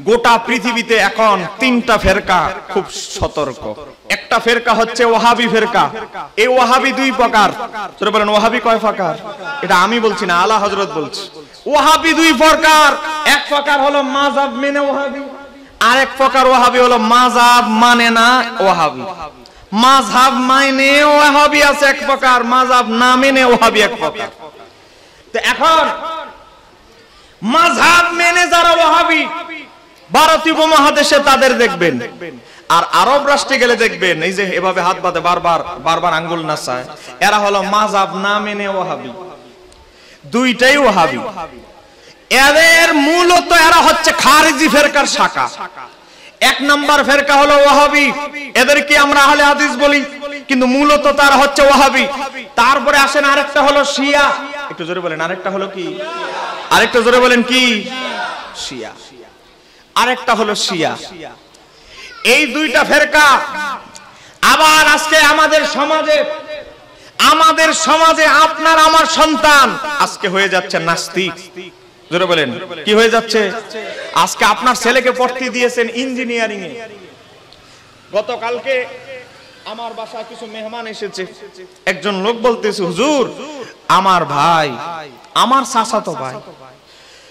গোটা পৃথিবীতে এখন তিনটা ফেরকা খুব সতর্ক। একটা ফেরকা হচ্ছে ওয়াহাবি ফেরকা। এই ওয়াহাবি দুই প্রকার। তোরা বলেন ওয়াহাবি কয় প্রকার? এটা আমি বলছি না, আলা হযরত বলছে। ওয়াহাবি দুই প্রকার। এক প্রকার হলো মাযহাব মেনে ওয়াহাবি, আর এক প্রকার ওয়াহাবি হলো মাযহাব মানে না ওয়াহাবি। মাযহাব মানে ওয়াহাবি আছে এক প্রকার, মাযহাব না মেনে ওয়াহাবি এক প্রকার। তো এখন মাযহাব মেনে যারা ওয়াহাবি ভারতীয় উপমহাদেশে তাদের দেখবেন, আর আরব রাষ্ট্রে গেলে দেখবেন এই যে এভাবে হাত বাঁধে বারবার আঙ্গুল নাচায়, এরা হলো মাযহাব না মেনে ওয়াহাবি। দুইটাই ওয়াহাবি। এদের মূলত এরা হচ্ছে খারিজি ফেরকার শাখা। এক নাম্বার ফেরকা হলো ওয়াহাবি, এদেরকে আমরা আহলে হাদিস বলি, কিন্তু মূলত তারা হচ্ছে ওয়াহাবি। তারপরে আসেন আরেকটা হলো শিয়া। একটু জোরে বলেন আরেকটা হলো কি? আরেকটা জোরে বলেন কি? শিয়া। আরেকটা হলো শিয়া। এই দুইটা ফেরকা আবার আজকে আমাদের সমাজে আপনার আমার সন্তান আজকে হয়ে যাচ্ছে নাস্তিক। জোরে বলেন কি হয়ে যাচ্ছে? আজকে আপনার ছেলেকে পড়তে দিয়েছেন ইঞ্জিনিয়ারিং এ। গতকালকে আমার বাসায় কিছু মেহমান এসেছে। একজন লোক বলতেছে, হুজুর আমার ভাই, আমার চাচাতো ভাই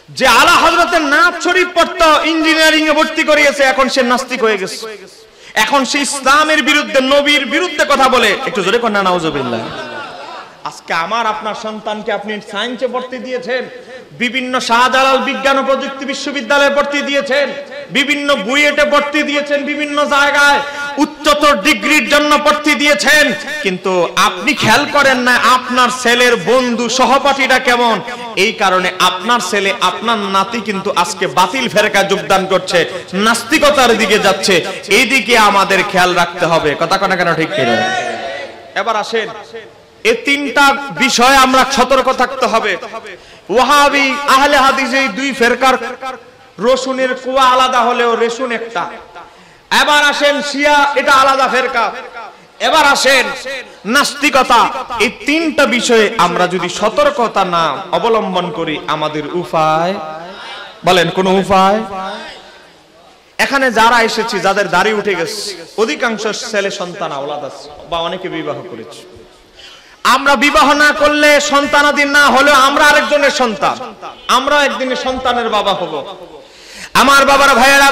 যে আলা হযরতের নাত শরীফ পড়তো, ইঞ্জিনিয়ারিং এ ভর্তি করিয়েছে, এখন সে নাস্তিক হয়ে গেছে। এখন সে ইসলামের বিরুদ্ধে, নবীর বিরুদ্ধে কথা বলে। একটু জোরে কন্যা নাউজুবিল্লাহ। আজকে আমার আপনার সন্তানকে আপনি সায়েন্সে ভর্তি দিয়েছেন, বিভিন্ন শাহজালাল বিজ্ঞান ও প্রযুক্তি বিশ্ববিদ্যালয়ে ভর্তি দিয়েছেন, বিভিন্ন বুয়েটে ভর্তি দিয়েছেন, বিভিন্ন জায়গায় উচ্চতর ডিগ্রির জন্য ভর্তি দিয়েছেন, কিন্তু আপনি খেয়াল করেন না আপনার ছেলের বন্ধু সহপাঠীরা কেমন। এই কারণে আপনার ছেলে, আপনার নাতি কিন্তু আজকে বাতিল ফেরকা যোগদান করছে, নাস্তিকতার দিকে যাচ্ছে। এই দিকে আমাদের খেয়াল রাখতে হবে। কথা কোনা কেন ঠিক কিনা? এবার আসেন, এই তিনটা বিষয়ে আমরা সতর্ক থাকতে হবে। ওয়াহাবি আহলে হাদিস এই দুই ফেরকার রসুনের কুয়া আলাদা হলেও রেশন একটা। এবার আসেন শিয়া, এটা আলাদা ফেরকা। এবার আসেন নাস্তিকতা। এই তিনটা বিষয়ে আমরা যদি সতর্কতা না অবলম্বন করি, আমাদের উপায় বলেন কোন উপায়? এখানে যারা এসেছি, যাদের দাড়ি উঠে গেছে, অধিকাংশ ছেলে সন্তান আওলাদ আছে বা অনেকে বিবাহ করেছে। আমরা বিবাহ না করলে, সন্তানাদি না হলেও আমরা আরেকজনের সন্তান, আমরা একদিনের সন্তানের বাবা হব। আমার বাবার ভাইয়েরা,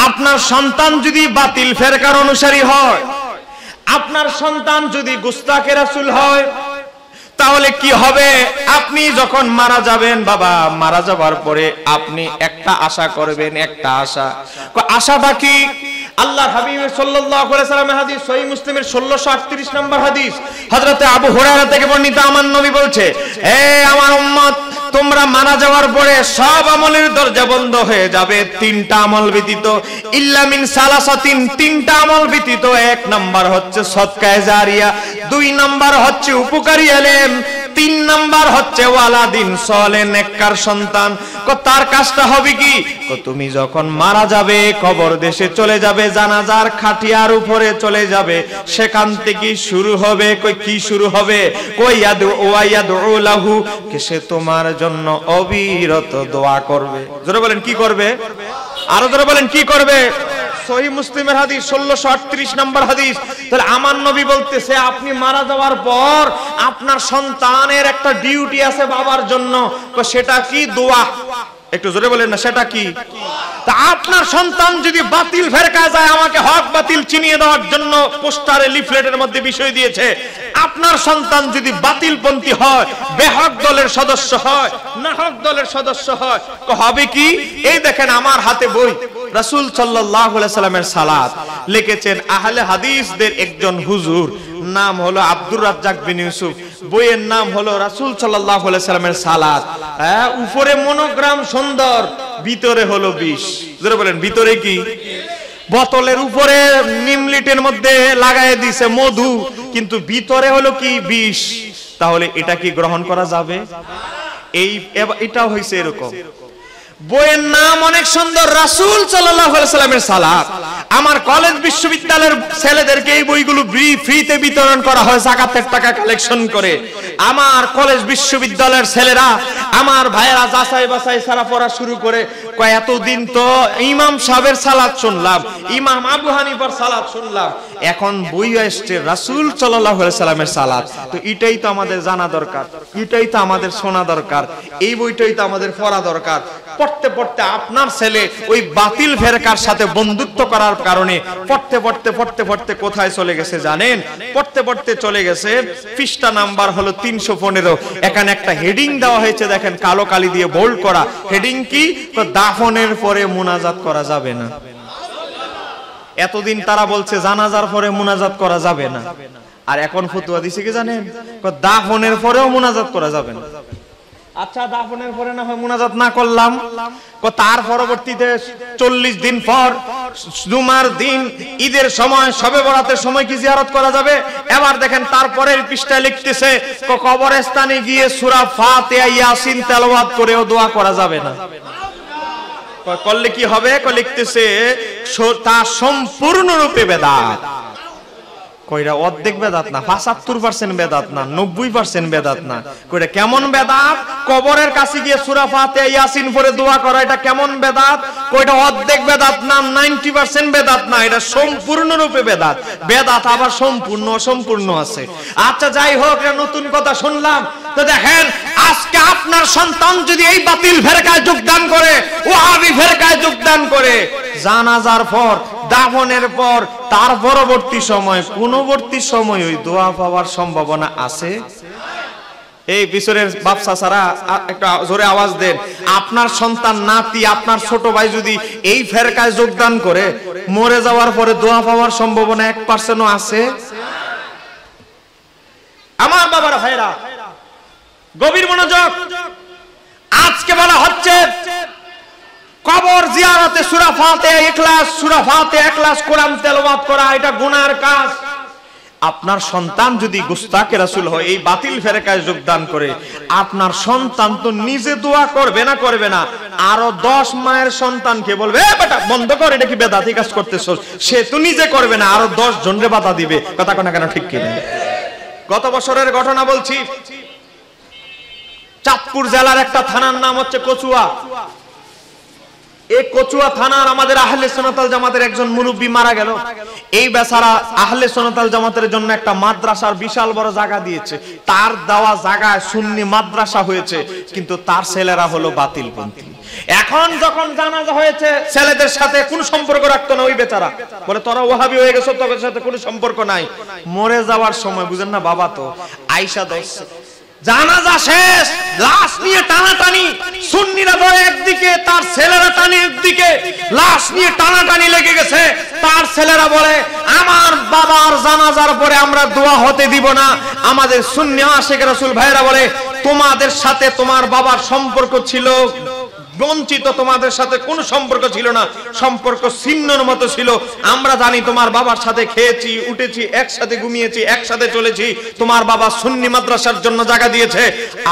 আপনার সন্তান যদি বাতিল ফেরকার অনুসারী হয়, আপনার সন্তান যদি গুস্তাখে রাসূল হয়, তাহলে কি হবে? আপনি যখন মারা যাবেন, বাবা মারা যাবার পরে আপনি একটা আশা করবেন, একটা আশাটা কি? আল্লাহ হাবিব সাল্লাল্লাহু আলাইহি ওয়াসাল্লামের হাদিস, সহিহ মুসলিমের 1638 নম্বর হাদিস, হযরত আবু হুরায়রা থেকে বর্ণিত, আমার নবী বলছে, হে আমার উম্মত, তোমরা মারা যাওয়ার পরে সব আমলের দরজা বন্ধ হয়ে যাবে, তিনটা আমল ব্যতীত। ইল্লা মিন সালাসাতিন, তিনটা আমল ব্যতীত। এক নাম্বার হচ্ছে সদকায়ে জারিয়া, দুই নাম্বার হচ্ছে উপকারী ইলম, তিন নাম্বার হচ্ছে ওয়ালাদিন সালেহ, নেককার সন্তান। তার কাজটা হবে কি? তুমি যখন মারা যাবে, কবর দেশে চলে যাবে, জানাজার খাটিয়ার উপরে চলে যাবে, সেখান থেকে শুরু হবে কি শুরু হবে? কইয়াদু ওয়ায়াদু লাহু, কে সে তোমার জন্য অবিরত দোয়া করবে। জোরে বলেন কি করবে? আরো জোরে বলেন কি করবে? সহিহ মুসলিমের হাদিস 1638 নম্বর হাদিস। তাহলে আমার নবী বলতেছে, আপনি মারা যাওয়ার পর আপনার সন্তানের একটা ডিউটি আছে বাবার জন্য। সেটা কি? দোয়া। একটু জোরে বলেন না, সেটা কি? তা আপনার সন্তান যদি বাতিল ফেরকা যায়, আমাকে হক বাতিল চিনিয়ে দেওয়ার জন্য পোস্টারে, লিফলেটের মধ্যে বিষয় দিয়েছে, আপনার সন্তান যদি বাতিলপন্থী হয়, বেহক দলের সদস্য হয়, নাহক দলের সদস্য হয়, হবে কি? এই দেখেন আমার হাতে বই, রাসূল সাল্লাল্লাহু আলাইহি সাল্লামের সালাত লিখেছেন আহলে হাদিসদের একজন হুজুর, নাম হলো আব্দুর রাজ্জাক বিন ইউসুফ। বইয়ের নাম হলো রাসূল সাল্লাল্লাহু আলাইহি সাল্লামের সালাত। উপরে মনোগ্রাম সুন্দর, ভিতরে হলো বিষ। যারা বলেন ভিতরে কি? বোতলের উপরে নিমলিটের মধ্যে লাগায় দিয়েছে মধু, কিন্তু ভিতরে হলো কি? বিষ। তাহলে এটা কি গ্রহণ করা যাবে? এটাও হইছে এরকম। বইয়ের নাম অনেক সুন্দর, রাসূল সাল্লাল্লাহু আলাইহি সাল্লামের সালাত। আমার কলেজ বিশ্ববিদ্যালয়ের ছেলেদেরকে এই বইগুলো ফ্রিতে বিতরণ করা হয়, যাকাতের টাকা কালেকশন করে। আমার কলেজ বিশ্ববিদ্যালয়ের ছেলেরা, আমার ভাইয়েরা যাচাই বাছাই ছাড়া পড়া শুরু করে কয় এতদিন তো ইমাম সাহেবের সালাত শুনলাম, ইমাম আবু হানিফার সালাত শুনলাম, এখন বই আসছে রাসূল সাল্লাল্লাহু আলাইহি সাল্লামের সালাত। তো এটাই তো আমাদের জানা দরকার, এটাই তো আমাদের শোনা দরকার, এই বইটাই তো আমাদের পড়া দরকার। পড়তে পড়তে আপনার ছেলে ওই বাতিল ফেরকার সাথে বন্ধুত্ব করার কারণে পড়তে পড়তে পড়তে পড়তে কোথায় চলে গেছে জানেন? পড়তে পড়তে চলে গেছে পৃষ্ঠা নাম্বার হলো 315। এখানে একটা হেডিং দেওয়া হয়েছে, দেখেন কালো কালি দিয়ে বোল্ড করা। হেডিং কি? দাফনের পরে মুনাজাত করা যাবে না। এতদিন তারা বলছে জানাজার পরে মুনাজাত করা যাবে না, আর এখন ফতোয়া দিছে কি জানেন? দাফনের পরেও মুনাজাত করা যাবে না। আচ্ছা, দাফনের পরে না হয় মুনাজাত না করলাম, তার পরবর্তীতে 40 দিন পর জুমার দিন, ঈদের সময়, শবে বরাতের সময় কি জিয়ারত করা যাবে? এবার দেখেন তারপরের পৃষ্ঠায় লিখতেছে কবরস্থানে গিয়ে সূরা ফাতিহা ইয়াসিন তেলাওয়াত করেও দোয়া করা যাবে না। করলে কি হবে? লিখতেছে তা সম্পূর্ণরূপে বেদাত। কইরা অর্ধেক বেদাত না, 75% বেদাত না, 90% বেদাত না। কইরা কেমন বেদাত? কবরের কাছে গিয়ে সূরা ফাতিহা ইয়াসিন পড়ে দোয়া করা, এটা কেমন বেদাত? কইটা অর্ধেক বেদাত না, 90% বেদাত না, এটা সম্পূর্ণরূপে বেদাত। বেদাত আবার সম্পূর্ণ অসম্পূর্ণ আছে। আচ্ছা যাই হোক, এটা নতুন কথা শুনলাম। তো দেখেন, আজকে আপনার সন্তান যদি এই বাতিল ফেরকায় যোগদান করে, ওয়াহাবি ফেরকায় যোগদান করে, জানাজার পর, দাফনের পর, তার পরবর্তী সময়, কোনবর্তী সময় ওই দোয়া পাওয়ার সম্ভাবনা আছে? এই পিছনের বাপ চাচারা একটা জোরে আওয়াজ দেন। আপনার সন্তান, নাতি, আপনার ছোট ভাই যদি এই ফেরকায় যোগদান করে, মরে যাওয়ার পরে দোয়া পাওয়ার সম্ভাবনা 1%ও আছে? আমার বাবার ভাইরা, গভীর মনোযোগ। আজকে বলা হচ্ছে কবর জিয়ারতে সূরা ফাতিহা ইখলাস, সূরা ফাতিহা ইখলাস কোরআন তেলাওয়াত করা এটা গুনার কাজ। আপনার সন্তান যদি গুস্তাকে রাসূল হয়, এই বাতিল ফেরকায় যোগদান করে, আপনার সন্তান তো নিজে দোয়া করবে না, করবে না, আরো 10 মায়ের সন্তানকে বলবে এ বেটা বন্ধ কর, এটা কি বেদাতি কাজ করতেছস। সে তো নিজে করবে না, আরো 10 জনরে বাধা দিবে। কথা কোনা কেন ঠিক কি না? গত বছরের ঘটনা বলছি। চাঁদপুর জেলার একটা থানার নাম হচ্ছে কচুয়া। এই কচুয়া থানার আমাদের আহলে সুন্নাত ওয়াল জামাতের একজন মুরব্বি মারা গেল। এই বেচারা আহলে সুন্নাত ওয়াল জামাতের জন্য একটা মাদ্রাসার বিশাল বড় জায়গা দিয়েছে। তার দেওয়া জায়গায় সুন্নি মাদ্রাসা হয়েছে, কিন্তু তার ছেলেরা হলো বাতিলপন্থী। এখন যখন জানাজা হয়েছে, ছেলেদের সাথে কোনো সম্পর্ক রাখতো না ওই বেচারা। বলে তোরা ওয়াহাবি হয়ে গেছো, তোদের সাথে কোনো সম্পর্ক নাই। মরে যাওয়ার সময় বুঝেন না, বাবা তো আয়েশা দোষ, জানাজা শেষ, লাশ নিয়ে টানাটানি, সুন্নিরা ধরে একদিকে, তার ছেলেরা টানে একদিকে, লাশ নিয়ে টানাটানি লেগে গেছে। তার ছেলেরা বলে আমার বাবার জানাজার পরে আমরা দোয়া হতে দিব না। আমাদের সুন্নি আশিক রাসূল ভাইরা বলে তোমাদের সাথে তোমার বাবার সম্পর্ক ছিল বঞ্চিত, তোমাদের সাথে কোনো সম্পর্ক ছিল না, সম্পর্ক ছিন্নর মতো ছিল। আমরা জানি তোমার বাবার সাথে খেয়েছি, উঠেছি, একসাথে ঘুমিয়েছি, একসাথে চলেছি। তোমার বাবা সুন্নি মাদ্রাসার জন্য জায়গা দিয়েছে,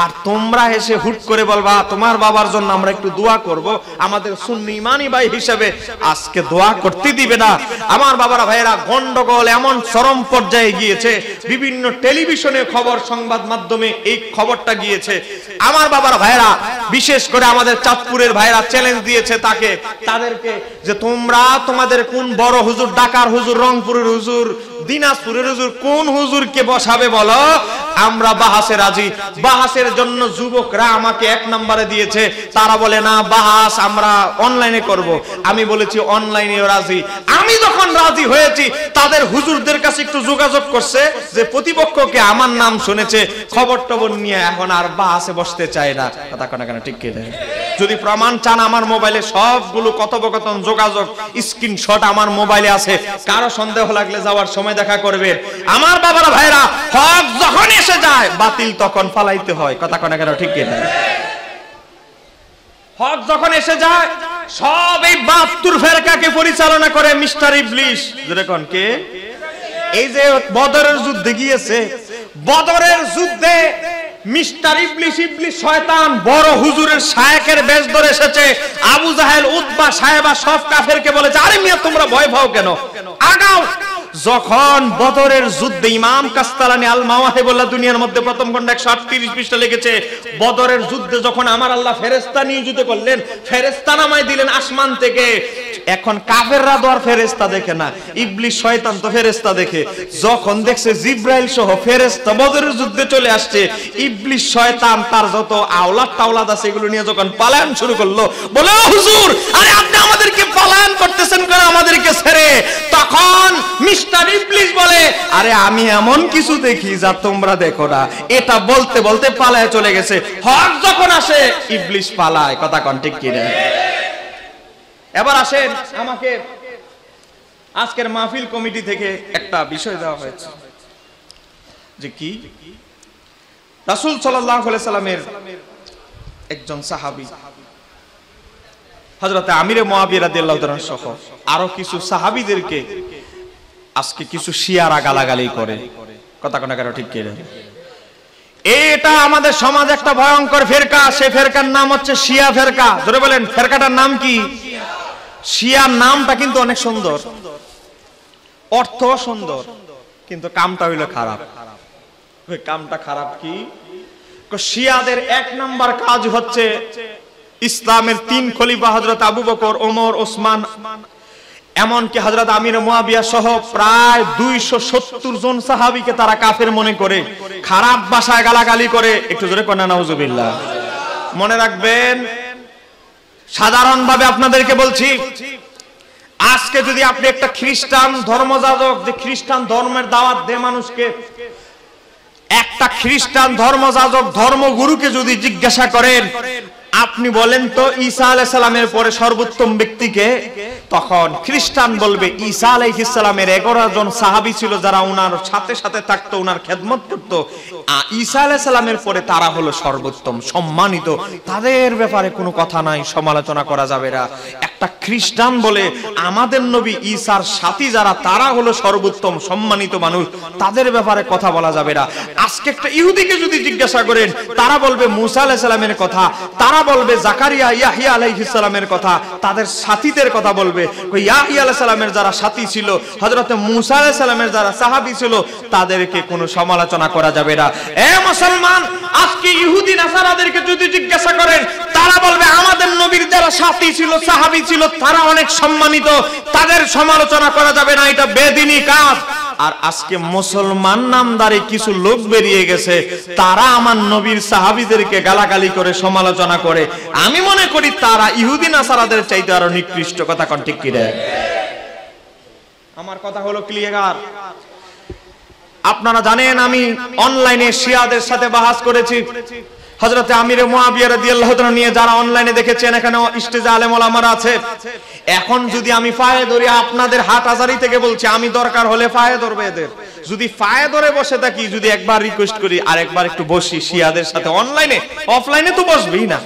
আর তোমরা এসে হুট করে বলবা তোমার বাবার জন্য আমরা একটু দোয়া করব। আমাদের সুন্নি ইমানি ভাই হিসেবে আজকে দোয়া করতে দিবে না। আমার বাবারা ভাইয়েরা, গন্ডগোল এমন চরম পর্যায়ে গিয়েছে, বিভিন্ন টেলিভিশনে খবর, সংবাদ মাধ্যমে এই খবরটা গিয়েছে। আমার বাবারা ভাইয়েরা, বিশেষ করে আমাদের চাঁদপুরের ভাইরা চ্যালেঞ্জ দিয়েছে তাদেরকে যে তোমরা তোমাদের কোন বড় হুজুর, ঢাকার হুজুর, রংপুরের হুজুর, দিনাজপুরের হুজুর, কোন হুজুরকে বসাবে বলো, আমরা বাহাসে রাজি। বাহাসের জন্য যুবকরা আমাকে 1 নম্বরে দিয়েছে। তারা বলে না বাহাস আমরা অনলাইনে করব। আমি বলেছি অনলাইনেও রাজি। আমি যখন রাজি হয়েছি, তাদের হুজুরদের কাছে একটু যোগাযোগ করছে যে প্রতিপক্ষকে আমার নাম শুনেছে, খবর টবর নিয়ে এখন আর বাহাসে বসতে চায় না। কথা কোনা কেন ঠিক কি না? যদি প্রমাণ চান, আমার মোবাইলে সবগুলো কথোপকথন, যোগাযোগ, স্ক্রিনশট আমার মোবাইলে আছে। কারো সন্দেহ লাগলে যাওয়ার সময় দেখা করবেন। আমার বাবারা ভাইরা, হক যখন এসে যায়, বাতিল তখন ফালাইতে হয়। কথা কোনা কেন ঠিক কি না? হক যখন এসে যায়, সব এই 72 ফেরকাকে পরিচালনা করে মিস্টার ইবলিস। যেরকম কে এই যে বদরের যুদ্ধে গিয়েছে, বদরের যুদ্ধে মিস্টার ইবলিস, ইবলিস শয়তান বড় হুজুরের শায়েখের বেশ ধরে এসেছে। আবু জাহেল, উতবা, সাহেবা সব কাফেরকে বলেছে আরে মিয়া তোমরা ভয় পাও কেন, আগাও। যখন বদরের যুদ্ধে ইমাম কাস্তালানি আল মাওয়াহিবুল্লাহ দুনিয়ার মধ্যে প্রথম খণ্ড 138 পৃষ্ঠা লিখেছে, বদরের যুদ্ধে যখন আমার আল্লাহ ফেরেশতা নিয়োজিত করলেন, ফেরেশতা নামায় দিলেন আসমান থেকে। এখন কাফেররা তো আর ফেরেশতা দেখে না, ইবলিস শয়তান তো ফেরেশতা দেখে। যখন দেখছে জিব্রাইল সহ ফেরেশতা বদরের যুদ্ধে চলে আসছে, ইবলিস শয়তান তার যত আওলাদ তাওলাদ আছে এগুলো নিয়ে যখন পালায়ন শুরু করলো, বলে ও হুজুর, আরে আপনি আমাদেরকে পালায়ন করতেছেন কেন আমাদেরকে ছেড়ে? তখন মিস্টার ইবলিস বলে, আরে আমি এমন কিছু দেখি যা তোমরা দেখো না। এটা বলতে বলতে পালায় চলে গেছে। হক যখন আসে ইবলিস পালায়। কথা কোন ঠিক কি না? এবার আসেন, আমাকে আজকের মাহফিল কমিটি থেকে একটা বিষয় দেওয়া হয়েছে যে কি, রাসূল সাল্লাল্লাহু আলাইহি সাল্লামের একজন সাহাবী হযরত আমির মুয়াবিয়া রাদিয়াল্লাহু তাআলা সহ আরো কিছু সাহাবীদেরকে আজকে কিছু শিয়ারা গালাগালি করে। কথা কোন কারো ঠিক কি না? এটা আমাদের সমাজ একটা ভয়ঙ্কর ফেরকা, সেই ফেরকার নাম হচ্ছে শিয়া ফেরকা। জোরে বলেন, ফেরকাটার নাম কি? শিয়া। নামটা কিন্তু অনেক সুন্দর, অর্থ সুন্দর, কিন্তু কামটা হইলো খারাপ। কামটা খারাপ কি? শিয়াদের এক নাম্বার কাজ হচ্ছে ইসলামের 3 খলিফা হযরত আবু বকর, ওমর, ওসমান, এমনকি হযরত আমির মুয়াবিয়া সহ প্রায় 270 জন সাহাবীকে তারা কাফের মনে করে, খারাপ ভাষায় গালাগালি করে। একটু জোরে কোন নাউজুবিল্লাহ। মনে রাখবেন, সাধারণভাবে আপনাদেরকে বলছি, আজকে যদি আপনি একটা খ্রিস্টান ধর্মযাজক, যে খ্রিস্টান ধর্মের দাওয়াত দেয় মানুষকে, একটা খ্রিস্টান ধর্মযাজক ধর্মগুরুকে যদি জিজ্ঞাসা করেন, আপনি বলেন তো ঈসা আলাইহিস সালামের পরে সর্বোত্তম ব্যক্তিকে, তখন খ্রিস্টান বলবে ঈসা আলাইহিস সালামের 11 জন সাহাবী ছিল যারা উনার সাথে সাথে থাকতো, উনার খেদমত করতো। ঈসা আলাইহিস সালামের পরে তারা হলো সর্বোত্তম, সম্মানিত, তাদের ব্যাপারে কোনো কথা নাই, সমালোচনা করা যাবে না। একটা খ্রিস্টান বলে আমাদের নবী ঈসার সাথী যারা, তারা হলো সর্বোত্তম সম্মানিত মানুষ, তাদের ব্যাপারে কথা বলা যাবে না। আজকে একটা ইহুদিকে যদি জিজ্ঞাসা করেন, তারা বলবে মুসা আলাইহিস সালামের কথা, তারা বলবে জাকারিয়া, ইয়াহইয়া আলাইহিস সালামের কথা, তাদের সাথীদের কথা বলবে। ইয়াহইয়া আলাইহিস সালামের যারা সাথী ছিল, হযরত মুসা আলাইহিস সালামের যারা সাহাবী ছিল, তাদেরকে কোনো সমালোচনা করা যাবে না। এ মুসলমান, আজকে ইহুদি নাসারাদেরকে যদি জিজ্ঞাসা করেন, তারা বলবে আমাদের নবীর যারা সাথী ছিল, সাহাবী ছিল, তারা অনেক সম্মানিত, তাদের সমালোচনা করা যাবে না, এটা বেদিনী কাজ। আর আজকে মুসলমান নামদারি কিছু লোক বেরিয়ে গেছে, তারা আমার নবীর সাহাবীদেরকে গালাগালি করে, সমালোচনা করে। আমি মনে করি তারা ইহুদি নাসারাদের চাইতে আরো নিকৃষ্ট। কথা কোন ঠিক কি রে? আমার কথা হলো ক্লিয়ার। আপনারা জানেন, আমি অনলাইনে শিয়াদের সাথে বাহাস করেছি। হযরত আমির মুয়াবিয়া রাদিয়াল্লাহু তাআলা নিয়ে যারা অনলাইনে দেখেছেন, এখানে স্টেজে আলেম ওলামারা আছে। এখন যদি আমি ফায়ে ধরি, আপনাদের হাটহাজারি থেকে বলছি, আমি দরকার হলে ফায়ে ধরবে এদের। যদি ফায়ে ধরে বসে থাকি, যদি একবার রিকোয়েস্ট করি আরেকবার একটু বসি শিয়াদের সাথে অনলাইনে, অফলাইনে তো বসবেই না,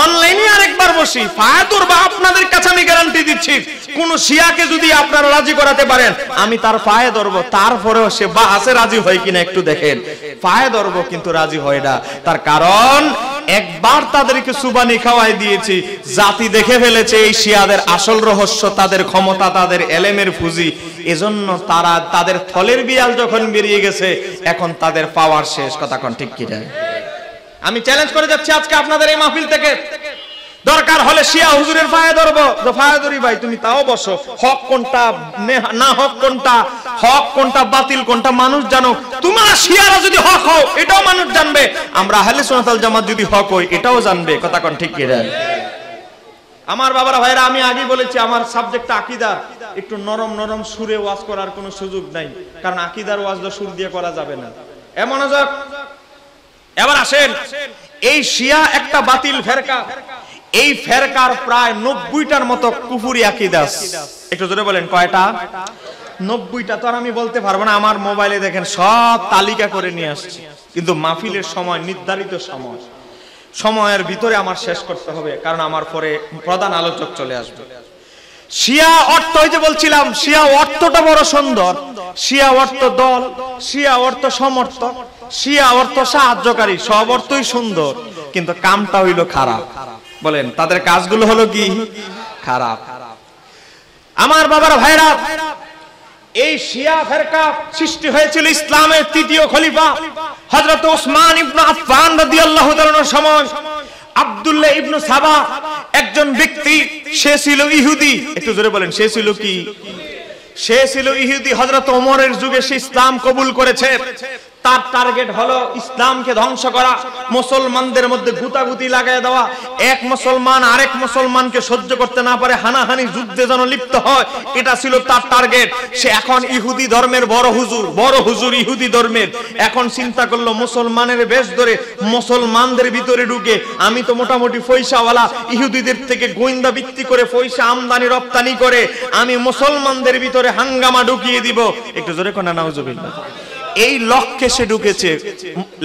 অনলাইনে আরেকবার বসি, ফায়ে ধরবা, আপনাদের কাছে আমি গ্যারান্টি দিচ্ছি, কোন শিয়াকে যদি আপনারা রাজি করাতে পারেন, আমি তার ফায়ে ধরবো। তারপরেও সে বাহাসে রাজি হয় কিনা একটু দেখেন। ফায়ে ধরবো কিন্তু রাজি হয় না। তার কারণ একবার তাদেরকে সুবানি খাওয়াই দিয়েছি, জাতি দেখে ফেলেছে এই শিয়াদের আসল রহস্য, তাদের ক্ষমতা, তাদের এলেমের পুঁজি। এজন্য তারা তাদের ফলের বিয়াল যখন বেরিয়ে গেছে, এখন তাদের পাওয়ার শেষ। কথা কোন ঠিক কি না? আমি চ্যালেঞ্জ করে যাচ্ছি আজকে আপনাদের এই মাহফিল থেকে, দরকার হলে শিয়া হুজুরের ফায়ে ধরবো, তো ফায়ে ধরি ভাই, তুমি তাও বসো। হক কোনটা না হক কোনটা, হক কোনটা বাতিল কোনটা মানুষ জানো। তোমরা শিয়ারা যদি হক হও, এটাও মানুষ জানবে। আমরা আহলে সুন্নাত ওয়াল জামাত যদি হক হই, এটাও জানবে। কথা কোন ঠিক কি না? আমার বাবারা ভাইরা, আমি আগেই বলেছি, আমার সাবজেক্টটা আকীদা। একটু নরম নরম সুরে ওয়াজ করার কোনো সুযোগ নাই, কারণ আকীদার ওয়াজ তো সুর দিয়ে করা যাবে না। এমন যাক, এবার আসেন, এই শিয়া একটা বাতিল ফেরকা। এই ফেরকার প্রায় 90টার মতো কুফরি আকীদা। একটু জোরে বলেন, কয়টা? 90টা। তো আর আমি বলতে পারবো না, আমার মোবাইলে দেখেন সব তালিকা করে নিয়ে আসছি, কিন্তু মাহফিলের সময়, নির্ধারিত সময়ের ভিতরে আমার শেষ করতে হবে, কারণ আমার পরে প্রধান আলোচক চলে আসবে। শিয়া অর্থ, ওই যে বলছিলাম, শিয়া অর্থটা বড় সুন্দর। শিয়া অর্থ দল, শিয়া অর্থ সমর্থক, শিয়া অর্থ সাহায্যকারী, সব অর্থই সুন্দর, কিন্তু কামটা হইল খারাপ। বলেন, তাদের কাজগুলো হলো কি? খারাপ। আমার বাবার ভাইরা, এই শিয়া ফিরকা সৃষ্টি হয়েছিল ইসলামের তৃতীয় খলিফা হযরত ওসমান ইবনে আফফান রাদিয়াল্লাহু তাআলার সময়। আব্দুল্লাহ ইবনে সাবা একজন ব্যক্তি, সে ছিল ইহুদি। একটু জোরে বলেন, সে ছিল কি? সে ছিল ইহুদি। হযরত ওমরের যুগে সে ইসলাম কবুল করেছে। তার টার্গেট হলো ইসলামকে ধ্বংস করা, মুসলমানদের মধ্যে গুতাগুতি লাগায় দেওয়া, এক মুসলমান আরেক মুসলমানকে সহ্য করতে না পারে হানাহানি যুদ্ধে যেন লিপ্ত হয়, এটা ছিল তার টার্গেট। সে এখন ইহুদি ধর্মের বড় হুজুর ইহুদি ধর্মের। এখন চিন্তা করলো মুসলমানের বেশ ধরে মুসলমানদের ভিতরে ঢুকে আমি তো মোটামুটি পয়সাওয়ালা, ইহুদিদের থেকে গোয়েন্দা ভিত্তি করে পয়সা আমদানি রপ্তানি করে আমি মুসলমানদের ভিতরে হাঙ্গামা ঢুকিয়ে দিব। একটু জোরে কোন নাউজুবিল্লাহ। এই লক্ষ্যে সে ঢুকেছে,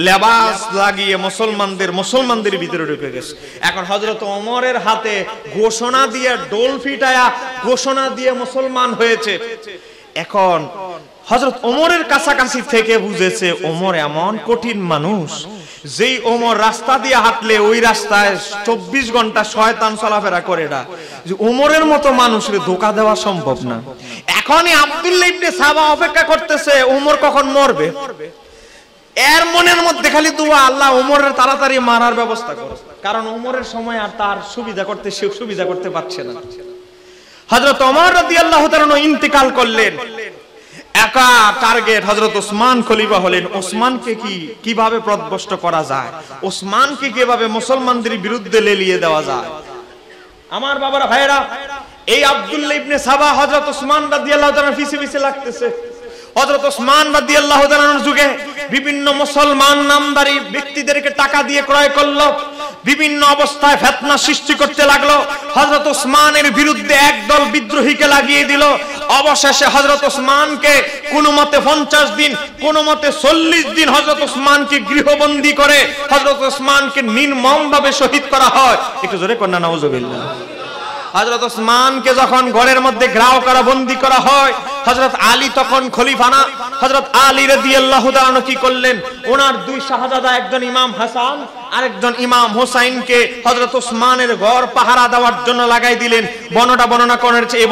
লেবাস লাগিয়ে মুসলমানদের ভিতরে ঢুকে গেছে। এখন হযরত ওমরের হাতে ঘোষণা দিয়ে ডোল ফিটায়া ঘোষণা দিয়ে মুসলমান হয়েছে। এখন হযরত ওমরের কাছাকাছি থেকে বুঝেছে ওমর এমন কঠিন মানুষ, যেই ওমর রাস্তা দিয়ে হাঁটলে ওই রাস্তায় 24 ঘন্টা শয়তান চলাফেরা করে না, যে ওমরের মতো মানুষের ধোঁকা দেওয়া সম্ভব না। এখনই আব্দুল্লাহ ইবনে সাবা অপেক্ষা করতেছে ওমর কখন মরবে। এর মনের মধ্যে খালি দোয়া, আল্লাহ ওমরের তাড়াতাড়ি মারার ব্যবস্থা করো, কারণ ওমরের সময় আর তার সুবিধা করতে পারছে না। হযরত ওমর রাদিয়াল্লাহু তাআলা ইন্তেকাল করলেন। একা টার্গেট হযরত ওসমান খলিফা হলেন। ওসমানকে কিভাবে পথভ্রষ্ট করা যায়, ওসমানকে কিভাবে মুসলমানদের বিরুদ্ধে লেলিয়ে দেওয়া যায়। আমার বাবারা ভাইরা, এই আব্দুল্লাহ ইবনে সাবা হযরত ওসমান রাদিয়াল্লাহু তাআলার পিছে লাগতেছে। হযরত ওসমান রাদিয়াল্লাহু তাআলার যুগে বিভিন্ন মুসলমান নামধারী ব্যক্তিদেরকে টাকা দিয়ে ক্রয় করলো, বিভিন্ন অবস্থায় ফিতনা সৃষ্টি করতে লাগলো। হযরত ওসমানের বিরুদ্ধে একদল বিদ্রোহীকে লাগিয়ে দিল। অবশেষে হযরত ওসমানকে কোনমতে 50 দিন, কোনমতে 40 দিন হযরত ওসমানকে গৃহবন্দী করে হযরত ওসমানকে নির্মমভাবে শহীদ করা হয়। একটু জোরে কন্যা নাউজুবিল্লাহ। হযরত ওসমানকে যখন ঘরের মধ্যে ঘেরাও করা বন্দী করা হয়, হযরত আলী তখন খলিফা না। হযরত আলী রাদিয়াল্লাহু তাআলা কি করলেন, ওনার দুই শাহজাদা, একজন ইমাম হাসান আরেকজন ইমাম হোসাইনকে হযরত ওসমানের ঘর পাহারা দেওয়ার জন্য লাগাই দিলেন। বর্ণনা করেছে, এই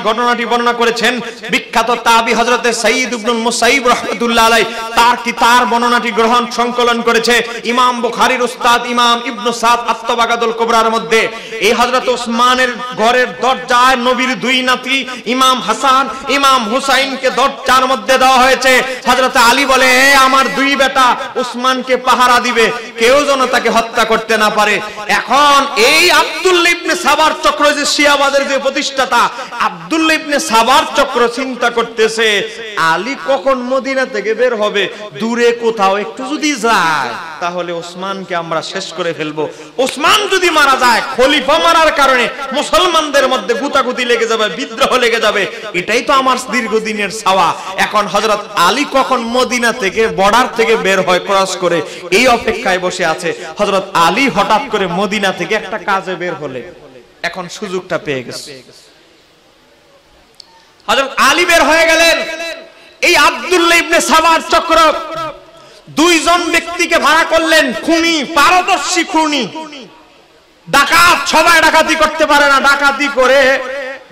ঘটনাটি বর্ণনা করেছেন বিখ্যাত তাবি হযরত সাঈদ ইবনুল মুসাইয়িব রাহমাতুল্লাহ আলাইহি। তার বর্ণনাটি গ্রহণ সংকলন করেছে ইমাম বুখারীর উস্তাদ ইমাম ইবনে সাদ আত-তাবাকাতুল কুবরার মধ্যে। এই হযরত ওসমানের ঘরের দরজায় নবীর দুই নাতি ইমাম হাসান ইমাম হুসাইনকে দরজার মধ্যে দেওয়া হয়েছে। হযরত আলী বলে, আমার দুই বেটা ওসমানকে পাহারা দিবে, কেউ যেন তাকে হত্যা করতে না পারে। এখন এই আব্দুল্লাহ ইবনে সাবার চক্র, যে শিয়াবাদের যে প্রতিষ্ঠাতা আব্দুল্লাহ ইবনে সাবার চক্র চিন্তা করতেছে আলী কখন মদিনা থেকে বের হবে, দূরে কোথাও একটু যদি যায় তাহলে ওসমানকে আমরা শেষ করে ফেলবো। ওসমান যদি মারা যায়, খলিফা মারার কারণে মুসলমানদের মধ্যে গুতাগুতি লেগে যাবে, বিদ্রোহ লেগে যাবে, এটাই তো আমার দীর্ঘদিনের চাওয়া। এখন হযরত আলী কখন মদিনা থেকে বর্ডার থেকে বের হয় ক্রস করে, এই অপেক্ষায় বসে আছে। হযরত আলী হঠাৎ করে মদিনা থেকে একটা কাজে বের হলে, এখন সুযোগটা পেয়ে গেছে। হযরত আলী বের হয়ে গেলেন। এই আব্দুল্লাহ ইবনে সাবার চক্র দুইজন ব্যক্তিকে ভাড়া করলেন, খুনি, পারদর্শী খুনি, ডাকাত। সবাই ডাকাতি করতে পারে না, ডাকাতি করে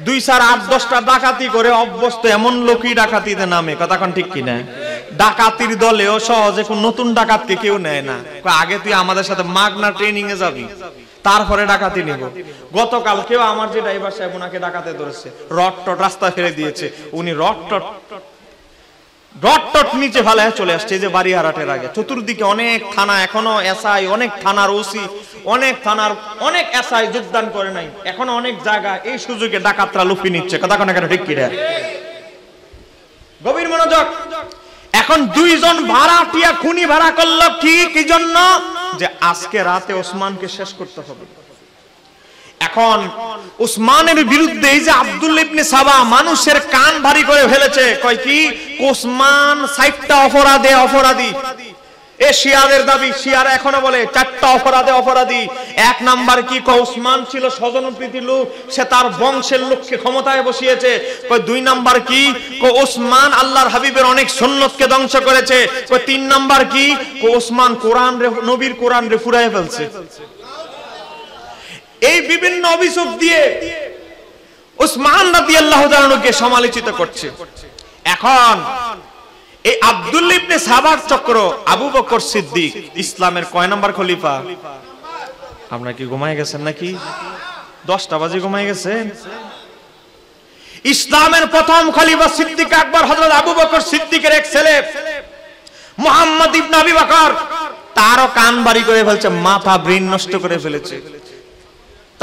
2-4-8-10টা ডাকাতি করে অভ্যস্ত এমন লোকই ডাকাতিতে নামে। কথা কোন ঠিক কিনা? ডাকাতির দলেও সহজে কোন নতুন ডাকাতকে কেউ নেয় না। আগে তুই আমাদের সাথে মাগনা ট্রেনিং এ যাবি, তারপরে ডাকাতি নিব। গতকাল কেউ আমার যে ড্রাইভার সাহেব ওনাকে ডাকাতে ধরেছে, রড রাস্তা ফেলে দিয়েছে, উনি রড নিচে ফেলায় চলে আসছে। যে বাড়িহারাটের আগে চতুর্দিকে অনেক থানা, এখনো এসআই, অনেক থানার ওসি, অনেক এসআই যোগদান করে নাই, এখনো অনেক জায়গায় এই সুযোগে ডাকাতরা লুফি নিচ্ছে। কথা কোন ঠিক কি? গভীর মনোযোগ। এখন দুইজন ভাড়াটিয়া খুনি ভাড়া করলো কি জন্য? যে আজকে রাতে ওসমানকে শেষ করতে হবে। এখন ওসমানের বিরুদ্ধে এই যে আব্দুল্লাহ ইবনে সাবা মানুষের কান ভারী করে ফেলেছে, কয় কি ওসমান 60টা অপরাধী। এ শিয়াদের দাবি, শিয়ারা এখনো বলে 4টা অপরাধী। 1 নাম্বার কি? ওসমান ছিল স্বজনপ্রীতি লোক, সে তার বংশের লোককে ক্ষমতায় বসিয়েছে। 2 নাম্বার কি? ওসমান আল্লাহর হাবিবের অনেক সুন্নতকে ধ্বংস করেছে। 3 নাম্বার কি? ওসমান নবীর কোরআন রে ফুরায় ফেলছে। এই বিভিন্ন অভিযোগ দিয়ে ওসমান রাদিয়াল্লাহু তাআলাকে সমালোচিত করছে। এখন এই আব্দুল্লাহ ইবনে সাবার চক্র, আবু বকর সিদ্দিক ইসলামের কয় নাম্বার খলিফা? আপনারা কি ঘুমায় গেছেন নাকি? 10টা বাজে ঘুমায় গেছেন? ইসলামের প্রথম খলিফা সিদ্দিক আকবর হযরত আবু বকর সিদ্দিকের এক ছেলে মুহাম্মদ ইবনে আবি বকর, তারও কান বাড়ি করে ফেলছে, মাথা ব্রেন নষ্ট করে ফেলেছে।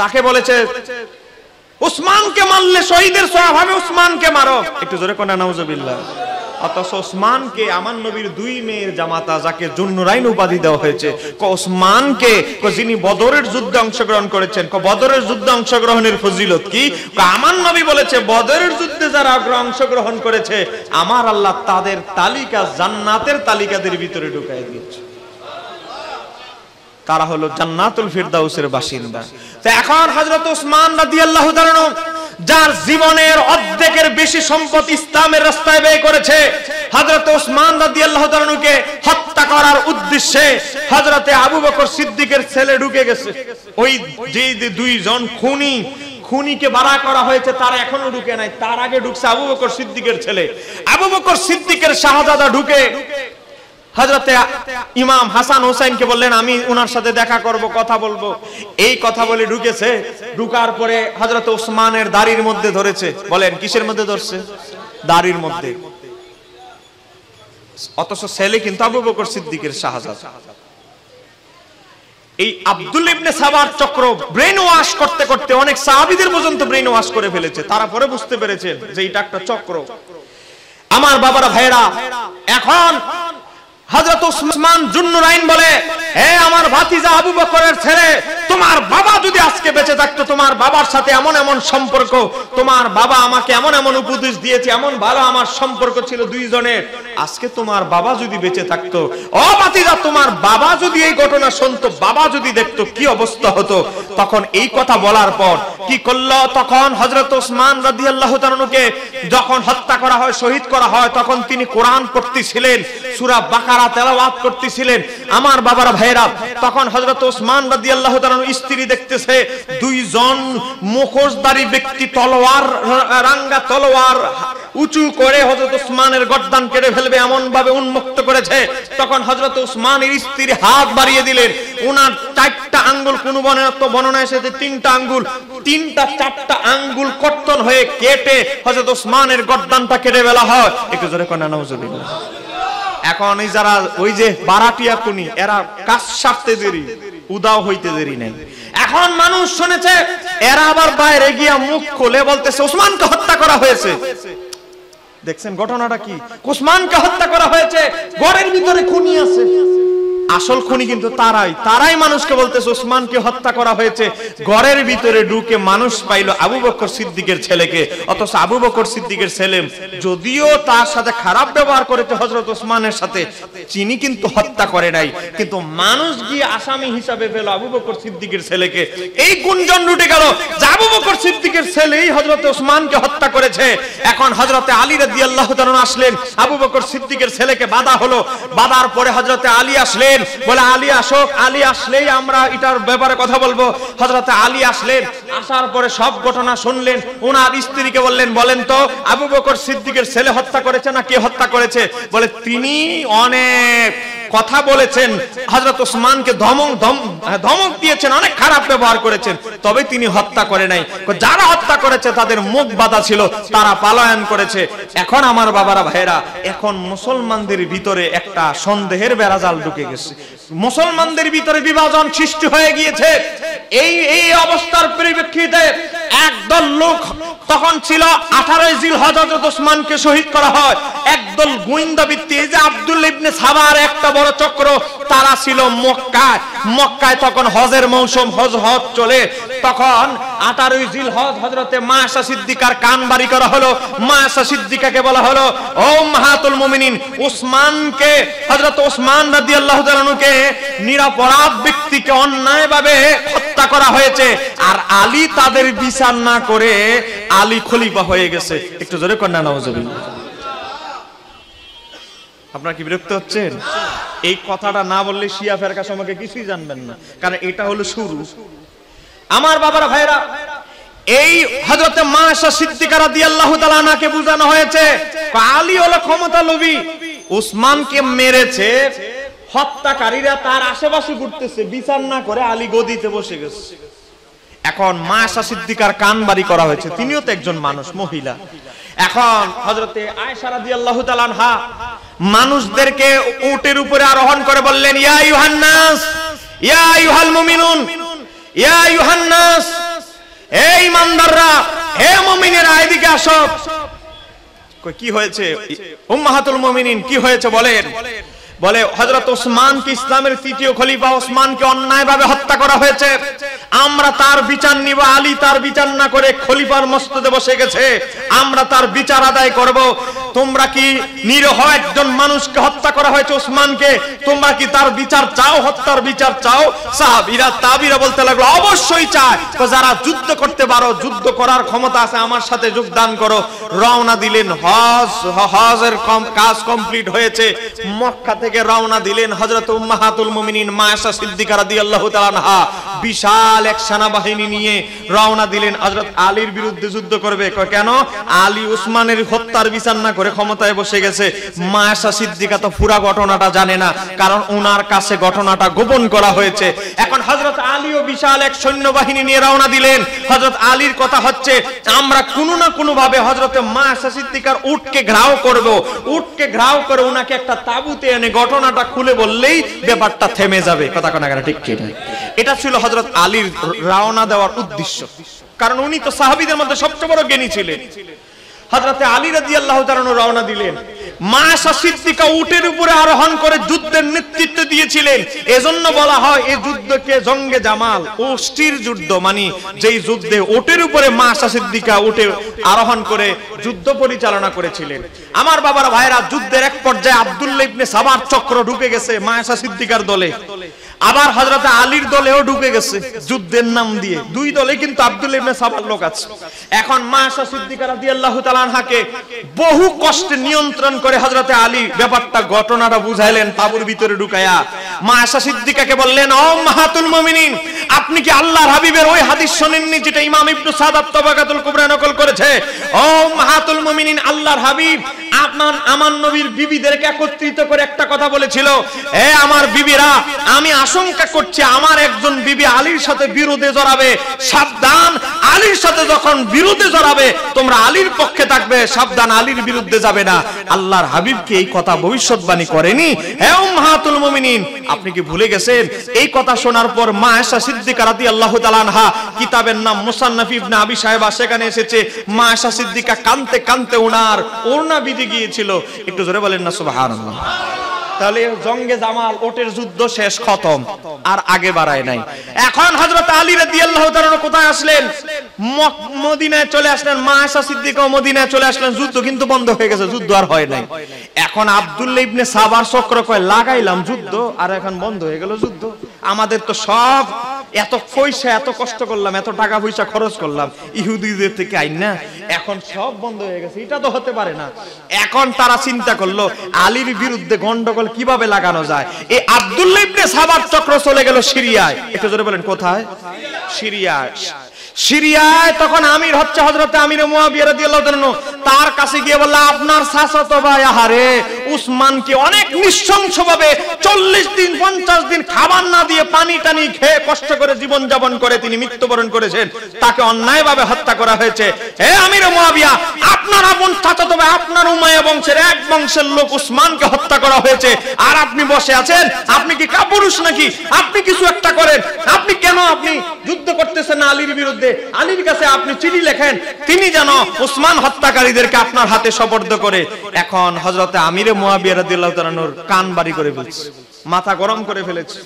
তাকে বলেছে উসমানকে মারলে শহীদের সওয়াব হবে, উসমানকে মারো। একটু জোরে কোন নাউজুবিল্লাহ। অথচ উসমানকে আমার নবীর 2 মেয়ের জামাতা, যাকে জুন্নুরাইন উপাধি দেওয়া হয়েছে, উসমানকে যিনি বদরের যুদ্ধে অংশগ্রহণ করেছেন, বদরের যুদ্ধে অংশগ্রহণের ফজিলত কি? আমার নবী বলেছে বদরের যুদ্ধে যারা অংশগ্রহণ করেছে আমার আল্লাহ তাদের তালিকা জান্নাতের তালিকাদের ভিতরে ঢুকায় দিয়েছে, তারা হলো জান্নাতুল ফিরদাউসের বাসিন্দা। তো এখন হযরত উসমান রাদিয়াল্লাহু তাআলা যার জীবনের অর্ধেকের বেশি সম্পদ ইসলামের রাস্তায় ব্যয় করেছে, হযরত উসমান রাদিয়াল্লাহু তাআলাকে হত্যা করার উদ্দেশ্যে হযরতে আবু বকর সিদ্দিকের ছেলে ঢুকে গেছে। ওই যে 2 জন খুনিকে বাড়া করা হয়েছে তারা এখনো ঢুকে নাই, তার আগে ঢুকছে আবু বকর সিদ্দিকের ছেলে। আবু বকর সিদ্দিকের শাহজাদা ঢুকে হযরতে ইমাম হাসান হোসেনকে বললেন আমি ওনার সাথে দেখা করব, কথা বলবো। এই কথা বলে ঢুকেছে। ঢুকার পরে হযরত উসমানের দাড়ির মধ্যে ধরেছে। বলেন কিসের মধ্যে ধরছে? দাড়ির মধ্যে। অথচ ছেলে কিন্তু আবু বকর সিদ্দিকের শাহজাদা। এই আব্দুল্লাহ ইবনে সাবার চক্র ব্রেন ওয়াশ করতে করতে অনেক সাহাবীদের পর্যন্ত ব্রেন ওয়াশ করে ফেলেছে। তারা পরে বুঝতে পেরেছেন যে এটা একটা চক্র। আমার বাবারা ভাইরা, এখন হযরত উসমান জুন্নুরাইন বলে, হে আমার ভাতিজা আবু বকরের ছেলে, তোমার বাবা যদি আজকে বেঁচে থাকতো, তোমার বাবার সাথে এমন এমন সম্পর্ক, তোমার বাবা আমাকে এমন এমন উপদেশ দিয়েছে, এমন ভালো আমার সম্পর্ক ছিল 2 জনের, আজকে তোমার বাবা যদি বেঁচে থাকতো, ও ভাতিজা তোমার বাবা যদি এই ঘটনা শুনতো, বাবা যদি দেখতো কি অবস্থা হতো। তখন এই কথা বলার পর কি করলো? তখন হযরত উসমান রাদিয়াল্লাহু তাআলাকে যখন হত্যা করা হয়, শহীদ করা হয়, তখন তিনি কোরআন পড়তেছিলেন, সূরা বাকারা তেলাওয়াত করতেছিলেন। আমার বাবারা ভাইরা, তখন হযরত উসমান রাদিয়াল্লাহু তাআলা স্ত্রী দেখতেছে 2 জন মুখোশধারী ব্যক্তি তলোয়ার, রাঙ্গা তলোয়ার উঁচু করে হযরত উসমানের গর্দান কেটে ফেলবে এমন ভাবে উন্মুক্ত করেছে। তখন হযরত উসমানের স্ত্রী হাত বাড়িয়ে দিলেন, ওনার 4টা আঙ্গুল, কোন বর্ণনা এসেছে 3টা আঙ্গুল, 3টা 4টা আঙ্গুল কর্তন হয়ে কেটে হযরত উসমানের গর্দানটা কেটে ফেলা হয়। একটু জোরে কোন নাউজুবিল্লাহ। এখন এই যারা ওই যে বারাটিয়া খুনি, এরা কাজ সারতে দেরি, উদাও হইতে দেরি নাই। এখন মানুষ শুনেছে, এরা আবার বাইরে গিয়া মুখ খুলে বলতেছে উসমানকে হত্যা করা হয়েছে। দেখছেন ঘটনাটা কি? উসমানকে হত্যা করা হয়েছে, ঘরের ভিতরে খুনি আছে। আসল খুনি কিন্তু তারাই মানুষকে বলতেছে উসমানকে হত্যা করা হয়েছে। ঘরের ভিতরে ঢুকে মানুষ পাইলো আবু বকর সিদ্দিকের ছেলেকে। অথচ আবু বকর সিদ্দিকের ছেলে যদিও তার সাথে খারাপ ব্যবহার করেছে হযরত উসমানের সাথে, তিনি কিন্তু হত্যা করে নাই, কিন্তু মানুষ গিয়ে আসামি হিসাবে পেল আবু বকর সিদ্দিকের ছেলেকে। এই গুঞ্জন উঠে গেল যে আবু বকর সিদ্দিকের ছেলেই হযরত উসমানকে হত্যা করেছে। এখন হযরতে আলী রাদিয়াল্লাহু তাআলা আসলেন, আবু বকর সিদ্দিকের ছেলেকে বাধা হলো। বাধার পরে হযরতে আলী আসলেন, বলে আলী আসুক, আলী আসলেই আমরা এটার ব্যাপারে কথা বলবো। হযরতে আলী আসলেন, আসার পরে সব ঘটনা শুনলেন। ওনার স্ত্রীকে বললেন, বলেন তো আবু বকর সিদ্দিকের ছেলে হত্যা করেছে না কে হত্যা করেছে? বলে তিনি অনেক কথা বলেছেন, হযরত ওসমানকে ধমক দিয়েছেন, অনেক খারাপ ব্যবহার করেছেন, তবে তিনি হত্যা করে নাই। যারা হত্যা করেছে তাদের মুখ বাঁধা ছিল, তারা পলায়ন করেছে। এখন আমার বাবারা ভাইরা, এখন মুসলমানদের ভিতরে একটা সন্দেহের বেড়াজাল ঢুকে গেছে। মুসলমানদের ভিতরে বিভাজন সৃষ্টি হয়ে গিয়েছে। এই অবস্থার পরিপ্রেক্ষিতে একদল লোক তখন ছিল 18 জিলহজ হযরত ওসমানকে শহীদ করা হয়। একদল গোয়েন্দা ভিত্তি, এই যে আব্দুল্লাহ ইবনে সাবার একটা বড় চক্র, তারা ছিল মক্কায় তখন হজের মৌসুম, হজ চলে। তখন 18 জিলহজ হযরতে মা আয়েশা সিদ্দিকার কান বাড়ি করা হলো। মা আয়েশা সিদ্দিকাকে বলা হলো, ও উম্মাহাতুল মুমিনিন, ওসমানকে, হযরত ওসমান রাদিয়াল্লাহু তাআলা আনহুকে নিরপরাধ ব্যক্তিকে অন্যায়ভাবে হত্যা করা হয়েছে, আর আলী তাদের বিচার না করে আলী খলিফা হয়ে গেছে। একটু জোরে কন্যা নাউজুবিল্লাহ। আপনারা কি বিরক্ত হচ্ছেন? এই কথাটা না বললে শিয়া ফেরকা সম্পর্কে কিছুই জানবেন না, কারণ এটা হলো শুরু। আমার বাবারা ভাইরা, এই হযরতে মা আয়েশা সিদ্দিকা রাদিয়াল্লাহু তাআলা আনহাকে বোঝানো হয়েছে আলী হলো ক্ষমতা লোভী, উসমানকে মেরেছে, হত্যাকারীরা তার আশেপাশে ঘুরতেছে, বিচার না করে আলী গদিতে বসে গেছে। এখন মা আয়েশা সিদ্দিকার কান বাড়ি করা হয়েছে, তিনিও তো একজন মানুষ, মহিলা। এখন হযরতে আয়েশা রাদিয়াল্লাহু তাআলা আনহা মানুষদেরকে উটের উপরে আরোহণ করে বললেন, ইয়া আইয়ুহান নাস, ইয়া আইয়ুহাল মুমিনুন, ইয়া আইয়ুহান নাস, হে ঈমানদাররা, হে মুমিনেরা, এদিকে আসো। কি হয়েছে উম্মাহাতুল মুমিনিন, কি হয়েছে বলেন? বলে হযরত ওসমানকে, ইসলামের তৃতীয় খলিফা ওসমানকে অন্যায়ভাবে হত্যা করা হয়েছে, আমরা তার বিচার নিব। আলী তার বিচার না করে খলিফার মসনদে বসে গেছে, আমরা তার বিচার আদায় করব। তোমরা কি নিরীহ একজন মানুষকে হত্যা করা হয়েছে ওসমানকে, তোমরা কি তার বিচার চাও, হত্যার বিচার চাও? সাহাবীরা তাবিরা বলতে লাগলো, অবশ্যই চাই। তো যারা যুদ্ধ করতে পারো, যুদ্ধ করার ক্ষমতা আছে, আমার সাথে যোগদান করো। রওনা দিলেন। হজের কাজ কমপ্লিট হয়েছে, মক্কা থেকে রওনা দিলেন হযরত উম্মাহাতুল মুমিনিন মা আয়েশা সিদ্দিকা রাদিয়াল্লাহু তাআলা আনহা বিশাল এক সেনাবাহিনী নিয়ে রওনা দিলেন হযরত আলীর বিরুদ্ধে যুদ্ধ করবে। কেন? আলী উসমানের হত্যার বিচার না করে ক্ষমতায় বসে গেছে। মা আয়েশা সিদ্দিকা তো পুরো ঘটনাটা জানে না, কারণ ওনার কাছে ঘটনাটা গোপন করা হয়েছে। এখন হযরত আলীও বিশাল এক সৈন্যবাহিনী নিয়ে রওনা দিলেন। হযরত আলীর কথা হচ্ছে, আমরা কোনো না কোনো ভাবে হযরত মা আয়েশা সিদ্দিকার উটকে ঘেরাও করব, উটকে ঘেরাও করে ওনাকে একটা তাঁবুতে এনে ঘটনাটা খুলে বললেই ব্যাপারটা থেমে যাবে। কথা কোনা ঠিক কি না? এটা ছিল হযরত আলীর রওনা দেওয়ার উদ্দেশ্য, কারণ উনি তো সাহাবীদের মধ্যে সবচেয়ে বড় জ্ঞানী ছিলেন। হযরত আলী রাদিয়াল্লাহু তাআলা রওনা দিলেন। মা আয়েশা সিদ্দিকা উটের উপরে আরোহণ করে যুদ্ধের নেতৃত্ব দিয়েছিলেন। এজন্য বলা হয় এই যুদ্ধকে জঙ্গে জামাল, ওষ্টির যুদ্ধ, মানে যেই যুদ্ধে উটের উপরে মা আয়েশা সিদ্দিকা উটে আরোহণ করে যুদ্ধ পরিচালনা করেছিলেন। আমার বাবার ভাইরা, যুদ্ধের এক পর্যায়ে আব্দুল্লাহ ইবনে সাবার চক্র ঢুকে গেছে মা আয়েশা সিদ্দিকার দলে, আবার হযরত আলীর দলেও ঢুকে গেছে যুদ্ধের নাম দিয়ে। দুই দলে কিন্তু আব্দুল্লাহ ইবনে সাবার লোক আছে। এখন মা আয়েশা সিদ্দিকা রাদিয়াল্লাহু তাআলা আনহাকে বহু কষ্টে নিয়ন্ত্রণ করে হযরত আলী ব্যাপারটা, ঘটনাটা বুঝাইলেন তাঁবুর ভিতরে ঢুকায়া। মা আয়েশা সিদ্দিকাকে বললেন, ও উম্মাহাতুল মুমিনিন, আপনি কি আল্লাহর হাবিবের ওই হাদিস শুনেননি যেটা ইমাম ইবনে সাদ তাবাকাতুল কুবরা নকল করেছে? ও উম্মাহাতুল মুমিনিন, আল্লাহর হাবিব আমার নবীর বিবিদেরকে একত্রিত করে একটা কথা বলেছিল, হে আমার বিবিরা, আমি আশঙ্কা করছি আমার একজন বিবি আলীর সাথে বিরোধে জড়াবে, সাবধান, আলীর সাথে যখন বিরোধে জড়াবে তোমরা আলীর পক্ষে থাকবে, সাবধান, আলীর বিরুদ্ধে যাবে না। আল্লাহর হাবিব কি এই কথা ভবিষ্যৎবাণী করেনি? হে উম্মাহাতুল মুমিনিন, আপনি কি ভুলে গেছেন? এই কথা শোনার পর মা আয়েশা সিদ্দিকা রাদিয়াল্লাহু তাআলা আনহা, কিতাবের নাম মুসান্নাফ ইবনে আবি শায়বা, সেখানে এসেছে মা আয়েশা সিদ্দিকা কাঁদতে কাঁদতে ওনার ওড়না ভিজে গিয়েছিল। একটু জোরে বলেন না সুবহানাল্লাহ। তাহলে জঙ্গে জামাল, ওটের যুদ্ধ শেষ, খতম, আর আগে বাড়ায় নাই। এখন হযরত আলী রাদিয়াল্লাহু তাআলা কোথায় আসলেন? মদিনায় চলে আসলেন। মা আয়েশা সিদ্দিকা মদিনায় চলে আসলেন। যুদ্ধ কিন্তু বন্ধ হয়ে গেছে, যুদ্ধ আর হয় নাই। এখন আব্দুল্লাহ ইবনে সাবার চক্র কয়, লাগাইলাম যুদ্ধ আর এখন বন্ধ হয়ে গেল যুদ্ধ। আমাদের তো সব এত পয়সা, এত কষ্ট করলাম, এত টাকা পয়সা খরচ করলাম ইহুদিদের থেকে আইন না, এখন সব বন্ধ হয়ে গেছে, এটা তো হতে পারে না। এখন তারা চিন্তা করলো আলীর বিরুদ্ধে গন্ডগোল কিভাবে লাগানো যায়। এই আব্দুল্লাহ ইবনে সাবার চক্র চলে গেল সিরিয়ায়। একটু জোরে বলেন কোথায়? সিরিয়ায়। সিরিয়ায় তখন আমির হচ্ছে হযরত আমির মুয়াবিয়া রাদিয়াল্লাহু তাআলা। তার কাছে গিয়ে বলল, আপনার চাচাতো ভাই আহারে উসমানকে অনেক নৃশংসভাবে 40 দিন 50 দিন খাবার না দিয়ে পানি টানি খেয়ে কষ্ট করে জীবন যাপন করে তিনি মৃত্যুবরণ করেছেন, তাকে অন্যায়ভাবে হত্যা করা হয়েছে। হে আমির মুয়াবিয়া, আপনার আপন চাচাতো ভাই, আপনার উমাইয়া বংশের এক বংশের লোক উসমানকে হত্যা করা হয়েছে, আর আপনি বসে আছেন? আপনি কি কাপুরুষ নাকি? আপনি কিছু একটা করেন। আপনি কেন আপনি যুদ্ধ করতেছেন না আলীর বিরুদ্ধে? আলীর কাছে আপনি চিঠি লেখেন, তিনি যেন উসমান হত্যাকারীদেরকে আপনার হাতে সুপর্দ করে। এখন হযরত আমির মুয়াবিয়া রাদিয়াল্লাহু তাআলার কান বাড়ি করে ফেলেছে, মাথা গরম করে ফেলেছে।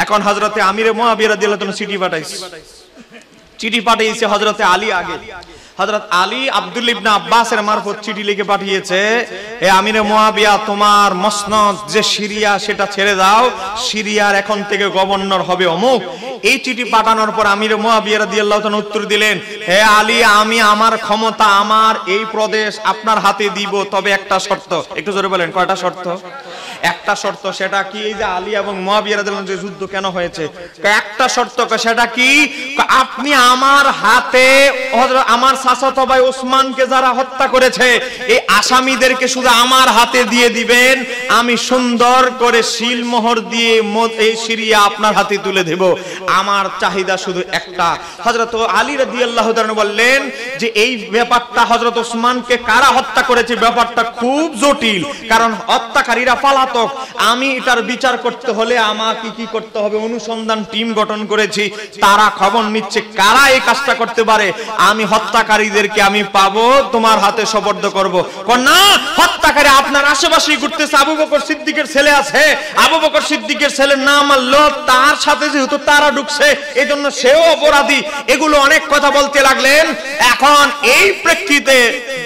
এখন হযরত আমির মুয়াবিয়া রাদিয়াল্লাহু তাআলা চিঠি পাঠিয়েছে হযরত আলী আগে। হযরত আলী আব্দুল্লাহ ইবনে আব্বাসের মারফত চিঠি লিখে পাঠিয়েছে, হে আমির মুয়াবিয়া, তোমার মসনদ যে সিরিয়া সেটা ছেড়ে দাও, সিরিয়ার এখন থেকে গভর্নর হবে অমুক। এই চিঠি পাঠানোর পর আমির মুয়াবিয়া রাদিয়াল্লাহু তাআলা উত্তর দিলেন, হে আলী, আমি আমার ক্ষমতা, আমার এই প্রদেশ আপনার হাতে দিব, তবে একটা শর্ত। একটু জোরে বলেন, কয়টা শর্ত? একটা শর্ত, সেটা কি? এই যে আলী এবং মুয়াবিয়া রাদিয়াল্লাহু আনহু যে যুদ্ধ কেন হয়েছে, একটা শর্ত, সেটা কি? আপনি আমার হাতে আমার চাচাতো ভাই ওসমানকে যারা হত্যা করেছে এই আসামিদেরকে শুধু আমার হাতে দিয়ে দিবেন, আমি সুন্দর করে শিলমোহর দিয়ে এই সিরিয়া আপনার হাতে তুলে দেব। আমার চাহিদা শুধু একটা। হযরত আলী রাদিয়াল্লাহু তাআলা বললেন যে এই ব্যাপারটা হযরত ওসমানকে কারা হত্যা করেছে ব্যাপারটা খুব জটিল, কারণ হত্যাকারীরা পলাতক। আমি এটার বিচার করতে হলে আমাকে কি করতে হবে? অনুসন্ধান টিম গঠন করেছি, তারা খবর নিচ্ছে কারা এই কাজটা করতে পারে। আমি হত্যাকারীদেরকে আমি পাবো, তোমার হাতে সুপর্দ করব। না, হত্যাকারী আপনার আশেপাশেই ঘুরতেছে, আবু বকর সিদ্দিকের ছেলে আছে, আবু বকর সিদ্দিকের ছেলের নাম আনলো, তার সাথে যেহেতু তারা ঢুকছে এই জন্য সেও অপরাধী। এগুলো অনেক কথা বলতে লাগলেন। এখন এই প্রেক্ষিতে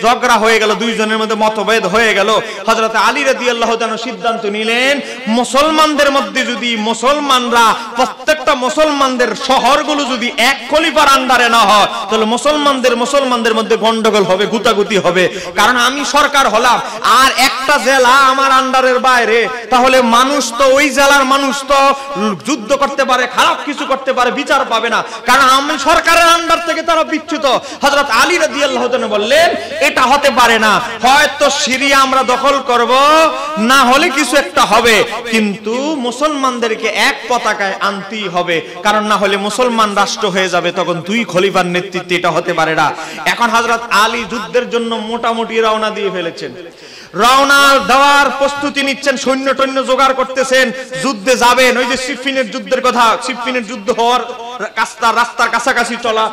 ঝগড়া হয়ে গেল, দুইজনের মধ্যে মতভেদ হয়ে গেল। হযরত আলী রাদিয়াল্লাহু তাআলা সিদ্ধান্ত নিলেন, মুসলমানদের মধ্যে যদি মুসলমানরা প্রত্যেকটা মুসলমানদের শহরগুলো যদি এক খলিফার আন্ডারে না হয় তাহলে মুসলমানদের মধ্যে গন্ডগোল হবে, গুতাগুতি হবে। কারণ আমি সরকার হলাম আর একটা জেলা আমার আন্ডারের বাইরে, তাহলে মানুষ তো ওই জেলার মানুষ তো যুদ্ধ করতে পারে, খারাপ কিছু করতে পারে, বিচার পাবে না, কারণ আমি সরকারের আন্ডার থেকে তারা বিচ্যুত। হযরত আলী রাদিয়াল্লাহু তাআলা বললেন এটা হতে পারে না, হয়তো সিরিয়া আমরা দখল করব, না হলে কিছু একটা হবে, কিন্তু মুসলমানদেরকে এক পতাকায় আনতেই হবে, কারণ না হলে মুসলমান রাষ্ট্র হয়ে যাবে, তখন দুই খলিফার নেতৃত্বে এটা হতে পারে না। এখন হযরত আলী যুদ্ধের জন্য মোটামুটি রওনা দিয়ে ফেলেছেন, রওনা দেওয়ার প্রস্তুতি নিচ্ছেন, সৈন্য টৈন্য জোগাড় করতেছেন, যুদ্ধে যাবেন। ওই যে সিফিনের যুদ্ধের কথা, সিফিনের যুদ্ধ হওয়ার রাস্তার কাছাকাছি চলা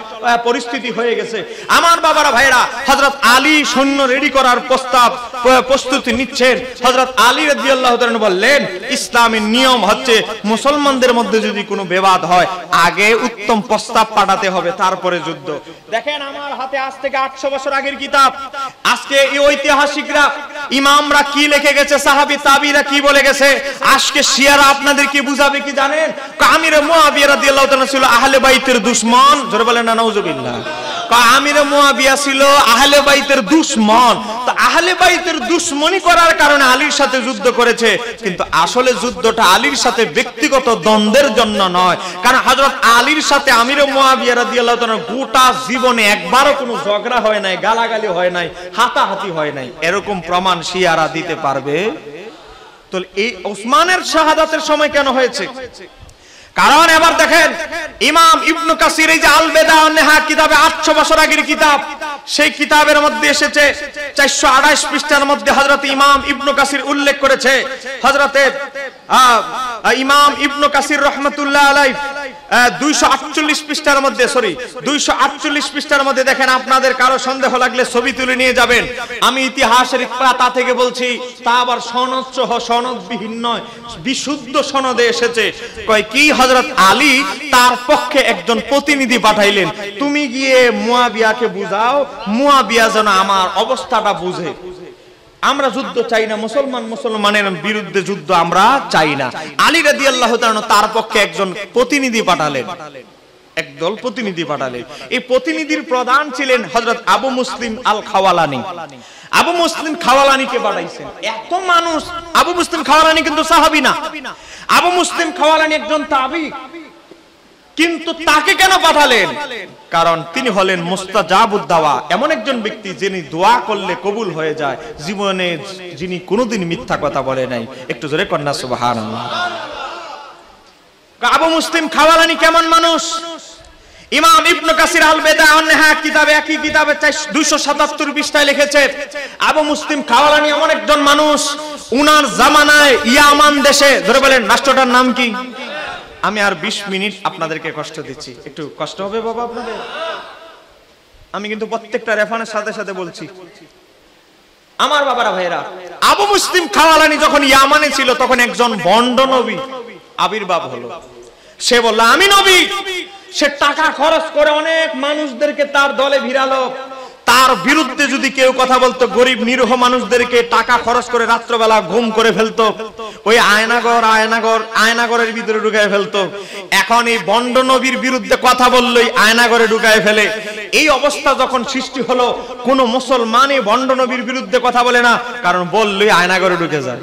পরিস্থিতি হয়ে গেছে। আমার বাবারা ভাইরা, হযরত আলী সৈন্য রেডি করার প্রস্তুতি নিচ্ছেন। হযরত আলী রাদিয়াল্লাহু তাআলা বললেন ইসলামের নিয়ম হচ্ছে মুসলমানদের মধ্যে যদি কোনো বিবাদ হয় আগে উত্তম প্রস্তাব পাঠাতে হবে, তারপরে যুদ্ধ। দেখেন আমার হাতে আজ থেকে 800 বছর আগের কিতাব। আজকে এই ঐতিহাসিকরা ইমামরা কি লিখে গেছে, সাহাবী তাবিরা কি বলে গেছে, আজকে শিয়ারা আপনাদের কি বুঝাবে কি জানেন? আমির মুয়াবিয়া রাদিয়াল্লাহু তাআলা ছিল আহলে বাইতের দুশমন। জোরে বলেন না নাউজুবিল্লাহ। আমির মুয়াবিয়া ছিল আহলে বাইতের দুশমন। তো আহলে বাইতের দুশমনি করার কারণে আলীর সাথে যুদ্ধ করেছে, কিন্তু আসলে যুদ্ধটা আলীর সাথে ব্যক্তিগত দ্বন্দ্বের জন্য নয়, কারণ হযরত আলীর সাথে আমির মুয়াবিয়া রাদিয়াল্লাহু তাআলা গোটা জীবনে একবারও কোনো ঝগড়া হয় নাই, গালাগালি হয় নাই, হাতাহাতি হয় নাই। এরকম প্রমাণ শিয়ারা দিতে পারবে? তো এই ওসমানের শাহাদাতের সময় কেন হয়েছে? কারণ এবার দেখেন ইমাম ইবনে কাসির এই যে আল বেদা ওয়ান নেহা কিতাবে 800 বছর আগের কিতাব, সেই কিতাবের মধ্যে এসেছে 428 পৃষ্ঠার মধ্যে হযরত ইমাম ইবনে কাসির উল্লেখ করেছে, হযরতে ইমাম ইবনে কাসির রাহমাতুল্লাহ আলাইহি 248 পৃষ্ঠার মধ্যে 248 পৃষ্ঠার মধ্যে দেখেন, আপনাদের কারো সন্দেহ লাগলে ছবি তুলে নিয়ে যাবেন। আমি ইতিহাসের পাতা থেকে বলছি, তা আবার সনদ সহ সনদবিহীন নয়, বিশুদ্ধ সনদে এসেছে। কয় কি, হযরত আলী তার পক্ষে একজন প্রতিনিধি পাঠাইলেন, তুমি গিয়ে মুয়াবিয়াকে বুঝাও, মুয়াবিয়া যেন আমার অবস্থাটা বুঝে। আমরা যুদ্ধ চাই না, মুসলমানের বিরুদ্ধে যুদ্ধ আমরা চাই না। আলী রাদিয়াল্লাহু তাআলা তার পক্ষে একজন প্রতিনিধি পাঠালেন, একদল প্রতিনিধি পাঠালেন। এই প্রতিনিধির প্রধান ছিলেন হযরত আবু মুসলিম আল খাওয়ালানি। আবু মুসলিম খাওয়ালানিকে পাঠাইছেন। এত মানুষ, আবু মুসলিম খাওয়ালানি কিন্তু সাহাবী না, আবু মুসলিম খাওয়ালানি একজন তাবী। কিন্তু তাকে কেন পাঠালেন? কারণ তিনি হলেন মুস্তাজাবুদ দাওয়া, এমন একজন ব্যক্তি যিনি দোয়া করলে কবুল হয়ে যায়, জীবনে যিনি কোনোদিন মিথ্যা কথা বলে নাই। একটু জোরে কন্যা সুবহানাল্লাহ। আবু মুসলিম খাওয়ালানি কেমন মানুষ? ইমাম ইবনে কাসির আল বেদা ওয়ান নেহা কিতাবে, একই কিতাবে 277 পৃষ্ঠায় লিখেছে, আবু মুসলিম খাওয়ালানি এমন একজন মানুষ, উনার জামানায় ইয়ামান দেশে, ধরে বলেন রাষ্ট্রটার নাম কি? আমি আর 20 মিনিট আপনাদেরকে কষ্ট দিচ্ছি, একটু কষ্ট হবে বাবা আপনাদের। আমি কিন্তু প্রত্যেকটা রেফারেন্সের সাথে সাথে বলছি। আমার বাবারা ভাইরা, আবু মুসলিম খাওয়ালানি যখন ইয়ামানে ছিল তখন একজন ভণ্ড নবী আবির্ভাব হলো। সে বলল আমি নবী। সে টাকা খরচ করে অনেক মানুষদেরকে তার দলে ভিড়ালো, তার বিরুদ্ধে যদি কেউ কথা বলতো, গরিব নিরীহ মানুষদেরকে টাকা খরচ করে রাত্রবেলা ঘুম করে ফেলতো, ওই আয়নাগরের ভিতরে ঢুকায় ফেলতো। এখন এই বন্ড নবীর বিরুদ্ধে কথা বললেই আয়নাগরে ঢুকায় ফেলে। এই অবস্থা যখন সৃষ্টি হলো, কোন মুসলমানই বন্ড নবীর বিরুদ্ধে কথা বলে না, কারণ বললেই আয়নাগরে ঢুকে যায়।